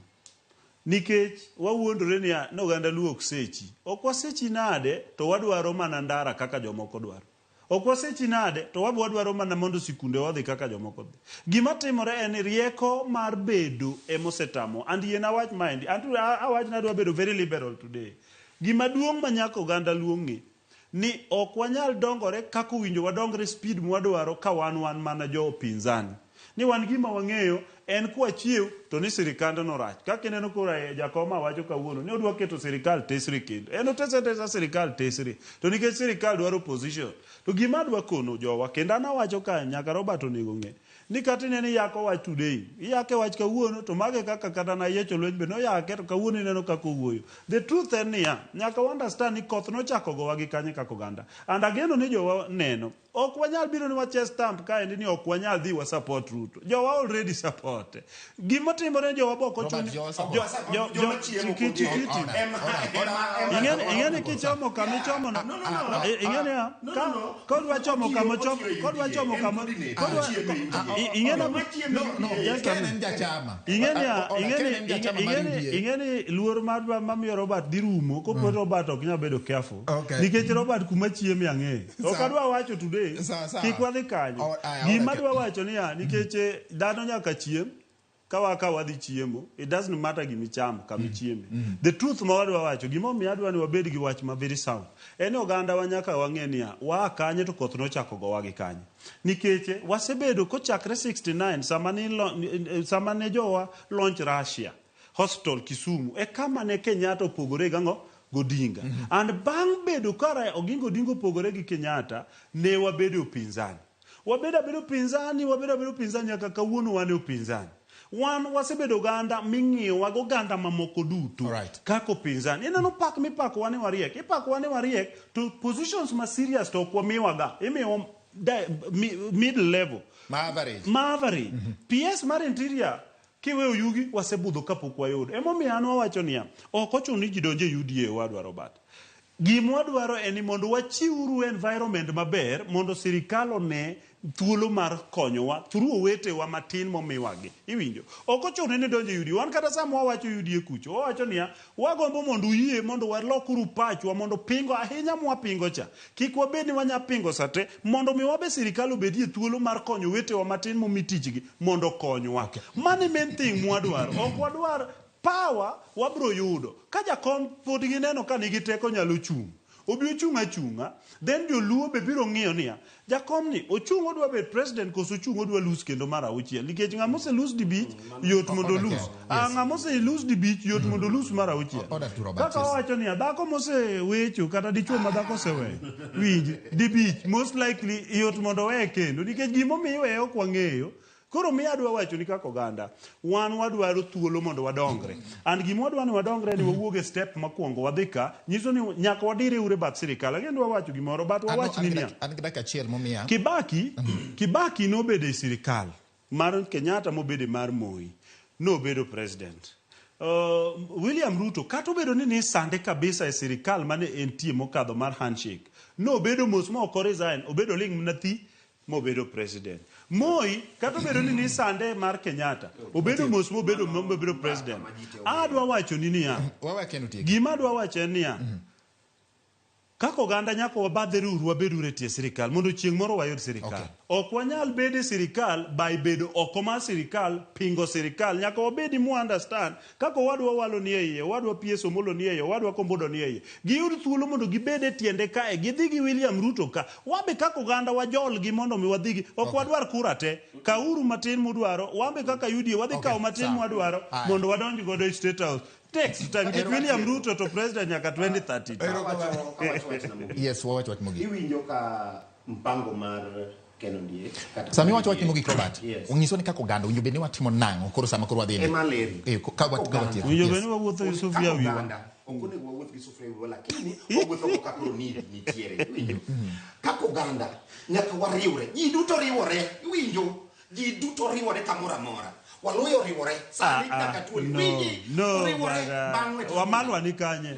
nikech wawuondore ni oganda luo ok sechi ok wasechi nade to wadwaro mana ndara kaka jomoko dwaro ok wasechi nade to wadwaro mana mondo sikunde wadhi kaka jomoko dhi gima timore en rieko mar bedo emosetamo and yien awach mind awach nadwa bedo very liberal today gima duong' manyaka oganda luong'e ni ok wanyal dongore kaka winjo wadongre speed mwadwaro ka wan mana jo pinzani ni wan gima wang'eyo en kwachiew to ni sirikande no rach kaka ineno kora jakoma wacho kawuono ni odwa keto sirikal tesre kendo en otesa sirikal tesre to nikech sirikal dwaro position to gima dwa kono jowa kendo ana wacho ka nyaka Robert onego ng'e ni kata ineni yako wach today iyake wach kawuono to mage kaka kata na yecho lweny be no yake to kawuono ineno kaka owuoyo the truth en niya nyaka understand ni koth nochako gowa gi kanye kaka oganda and ageno ni jowa neno ok wanyal biro ni wache stamp ka endi ni ok wanyal dhi wa support Ruto jowa already support gima timore jowa boko chuni joma chiemo kiti ingene kichomo kama chomo no ingene kodwa chomo kama chomo kodwa chomo kama ingene luor madwa mamiyo Robert dirumo ko Robert ok nyal bedo careful nikech Robert kuma chiemo yang'e ok adwa wacho today kik wadhi kanyo gima dwa wacho niya nikech dhano nyaka chiem ka wadhi chiemo it doesn't matter gimichamo kamichieme the truth ma wadwa wacho gimomiyo adwa ni wabed gi wach ma very sound en oganda wa nyaka wang'e niya wa kanye to koth nochako gowa gi kanye nikech wasebedo kochakre 69 sama ne jowa launch Russia hospital Kisumu kama ne Kenyatta opogore gang'o Godinga and bang bedo kara Oginga Odinga opogore gi Kenyatta ne wabedo pinzani wabedo pinzani nyaka kawuono wane opinzani wan wasebedo oganda ming'iyo wago oganda mamoko duto kako pinzani ineno pak mipako wane wariek ipako wane wariek to positions ma serious to kwamiwaga imiyo middle level ma average PS mar interior kiweyo yugi wasebudho kapok wayudo emomiyo an wawacho niya ok ochuno ni ji donjo e UDA wadwaro Robert gima wadwaro en ni mondo wachiwru environment maber mondo sirikal one thuolo mar konyowa through owetewa matin momiwagi iwinjo ok ochuno ni donjo e UDA wan kata sama wawacho UDA kucho wawacho niya wagombo mondo uyie mondo walokuru pachwa mondo pingo ahinya mwapingo cha kik wabed ni wanya pingo sate mondo mi wabe sirikal obedie thuolo mar konyo owetewa matin momitichgi mondo konywa mane main thing mwadwaro ok wadwar power wabro yudo ka jakom pod gineno ka nigi teko nyalo chung obi ochunga then joluo be biro ng'iyo niya jakom ni ochung odwa bet president koso ochung odwa lose kendo mar auchiel nikech ng'ama ose lose the beach yot mondo lose ng'ama ose lose the beach yot mondo lose mar auchiel kaka wacho niya dhako mose wecho kata dichuo ma dhako oseweyo winji the beach most likely yot mondo weye kendo nikech gimomiyo weye ok wang'eyo koro mi adwa wacho ni kaka oganda wan wadwaro thuolo mondo wadongre and gima wadwa ni wadongre ni wawuoge step makwongo wadhi ka nyiso ni nyaka wadire ure bath sirikal agendo wawacho gimoro but wawach ni niya Kibaki nobedo e sirikal mar Kenyatta mobedo mar Moi nobedo president William Ruto kata obedo ni sande kabisa e sirikal mane entie mokadho mar handshake nobedo mos ma ok resign obedo ling mnathi mobedo president. Moi kata obedo ni sande mar Kenyatta obedo mos mobedo president. Adwa wacho ni niya gima adwa wacho en niya kako oganda nyaka wabadhe riwru wabedo retie sirikal mondo chieng' moro wayud sirikal. Ok wanyal bede sirikal by bedo oko mar sirikal pingo sirikal nyaka wabedi mu understand kako wadwa walo ni iye wadwa pieso molo ni iye wadwa kombodo ni iye giyud thuolo mondo gibede tiende kae gidhi gi William Ruto ka wabe kako oganda wajol gi mondo mi wadhigi ok wadwar kura te kauru matin mudwaro wabe kaka UDA wadhi kawo matin mwadwaro mondo wadonj godo e State House. Text time get William Ruto to president nyaka 2030. Yes, wawacho wach mogi. Iwinjo ka mpango mar Kenondie. Sami wacho wach mogi Robert. Unyiso ni kako ganda unyo beni watimo nango koro sama koro wadhi. Emaleri. Ka wati. Unyo beni wawuotho gi Sofia wiwa. Okone wawuotho gi Sofia wiwa lakini wawuotho ka koro ni tiere. Iwinjo. Kako ganda nyaka wariwre. Ji duto riwore. Iwinjo. Ji duto riwore kamora mora. Waluyo riwore sani nyaka tuoli wingi riwore bangwe wamalwa ni kanye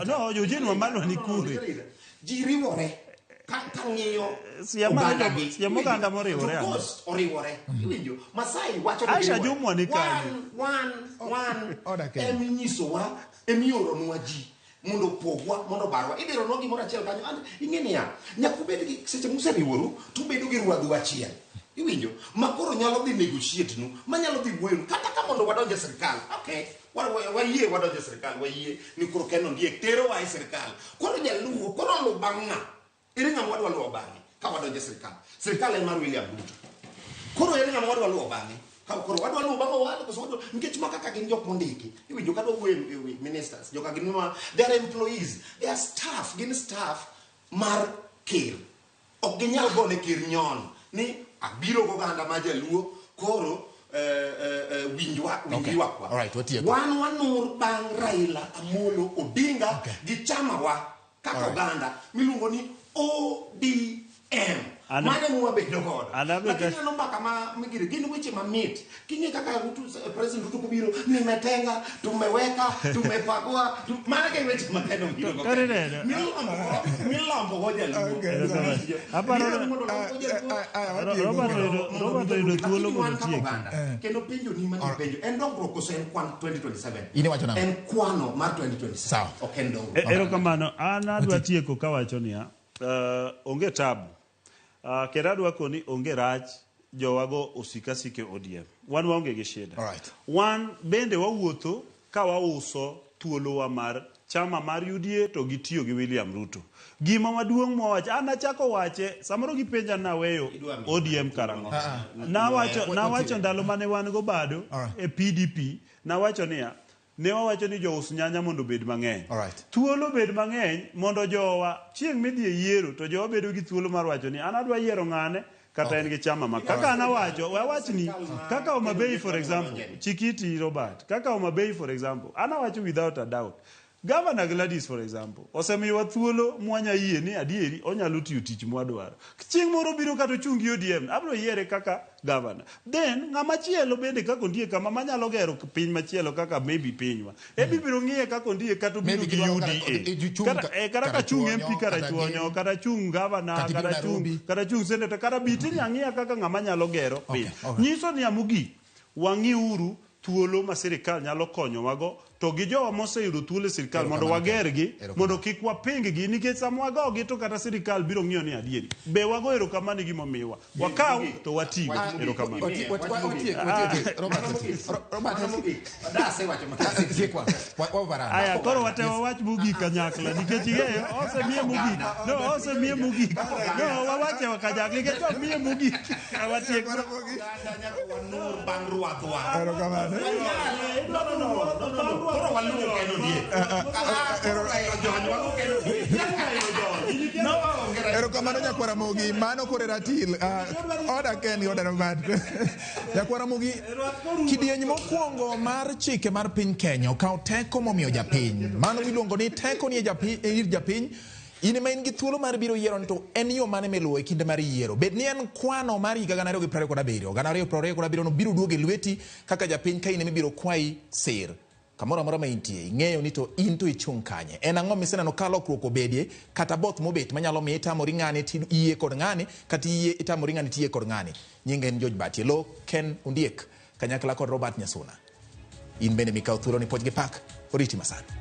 no Eugene wamalwa ni kure ji riwore kang'iyo siamo ganda moriwore oriwore winjo Masai wacho ni Aisha Jumwa ni kanye one eminyisowa emiyoronwa ji mondo pogwa mondo barwa idiro no gimoro achiel kanyo ing'eni ya nyakubed gi seche museriworu tubedo gi ruadhu achiel iwinjo makoro nyalo dhi negotiate nu manyalo dhi wuoyo kata ka mondo wadonje sirikal okay wayie wadonje sirikal wayie ni koro Kenondie tero wa sirikal koro nyaluo koro lu bang'a ere ng'ama wadwa luwo bang'e ka wadonje sirikal en mar William Ruto koro ere ng'ama wadwa luwo bang'e ka koro wadwa luwo bang'e wale koso wadwa nikech maka ka gin jok mondiki iwinjo kata wuoyo ministers joka gin ma their employees their staff gin staff mar ker ok ginyal gone ker nyon ni abiro go ganda ma jaluo koro winjwa kwa wanur bang Raila Amolo Odinga gi chama wa kako ganda miluongo ni ODM mane muwa bedo godo lakini no mbaka ma migire gin weche mamit kinge kaka president Ruto kubiro nimetenga tumeweka tumepagua maana ke weche makeno mbiro milombo hoja Robert ido thuolo mondo tiek kendo penjo ni mani penjo en dongruok koso en kwan 2027 ini wacho nang'o en kwano mar 2027 ok en dongruok erokamano an adwa tieko kawacho niya onge tabu kera adwa koni onge rach jowago osikasike ODM wan waonge gi shida wan bende wawuotho ka wauso thuolowa mar chama mar UDA to gitiyo gi William Ruto gima maduong' mwawacho an achako wache samoro gipenja naweyo ODM karang'o nawacho ndalo mane wan go bado e PDP nawacho niya ne wawacho ni jous nyanya mondo bed mang'eny thuolo bed mang'eny mondo jowa chieng' midhi e yiero to jowa bedo gi thuolo mar wacho ni an adwa yiero ng'ane kata en gi chama ma kaka anawacho wawachni kaka Homa Bay for example Chikiti Robert kaka Homa Bay for example anawacho without a doubt Governor Gladys for example osemiyowa thuolo mwanya yie ni adieri onyalo tiyo tich mwadwaro chieng' moro biro kata ochungi ODM abiro yiere kaka governor then ng'ama chielo bende kako ndie kama manyalo gero piny machielo kaka maybe pinywa bibiro ng'iye kako ndie kata biro gi UDA kata chung MP kata chuonyo kata chung governor kata chung senator kata bitini ang'iya kaka ng'ama nyalo gero piny nyiso ni amugi wang'iuru thuolo ma sirikal nyalo konyowago to gi jowa moseyudo thuolo e sirikal mondo wagergi mondo kik waping-gi nikech sama wagogi to kata sirikal biro ng'iyo ni adieri be wago erokamano gimomiwa wakaw to watigo erokamano aya koro watewa wach mogik kanyakla nikech ing'eyo osemiye mogik wawache kanyakla nikech wamiye mogik watiek koro waluwo Kenondie erokamano nyakwara Mogi mano kore ratil oda ken oda Robert nyakwara Mogi kidieny mokwongo mar chike mar piny Kenya okawo teko momiyo japiny mano miluongo ni teko ni ir japiny in ma in gi thuolo mar biro yiero to en yo mane miluwo e kinde mar yiero bed ni en kwano mar higa 2027 2027 no biro duogo e lweti kaka japiny ka in mibiro kwayi sir kamoro amora ma intie ing'eyo ni to in to ichung' kanye. En ang'o miseneno ka lokruok obedie kata both mobet manyalo miyo itamori ng'ani tiye kod ng'ani kata itamori ng'ani tiye kod ng'ani. Nyinge en George Batielo, Ken Ondiek, kanyakla kod Robert Nyasuna. In bende mikaw thuolo ni poj gi pak, oriti masani.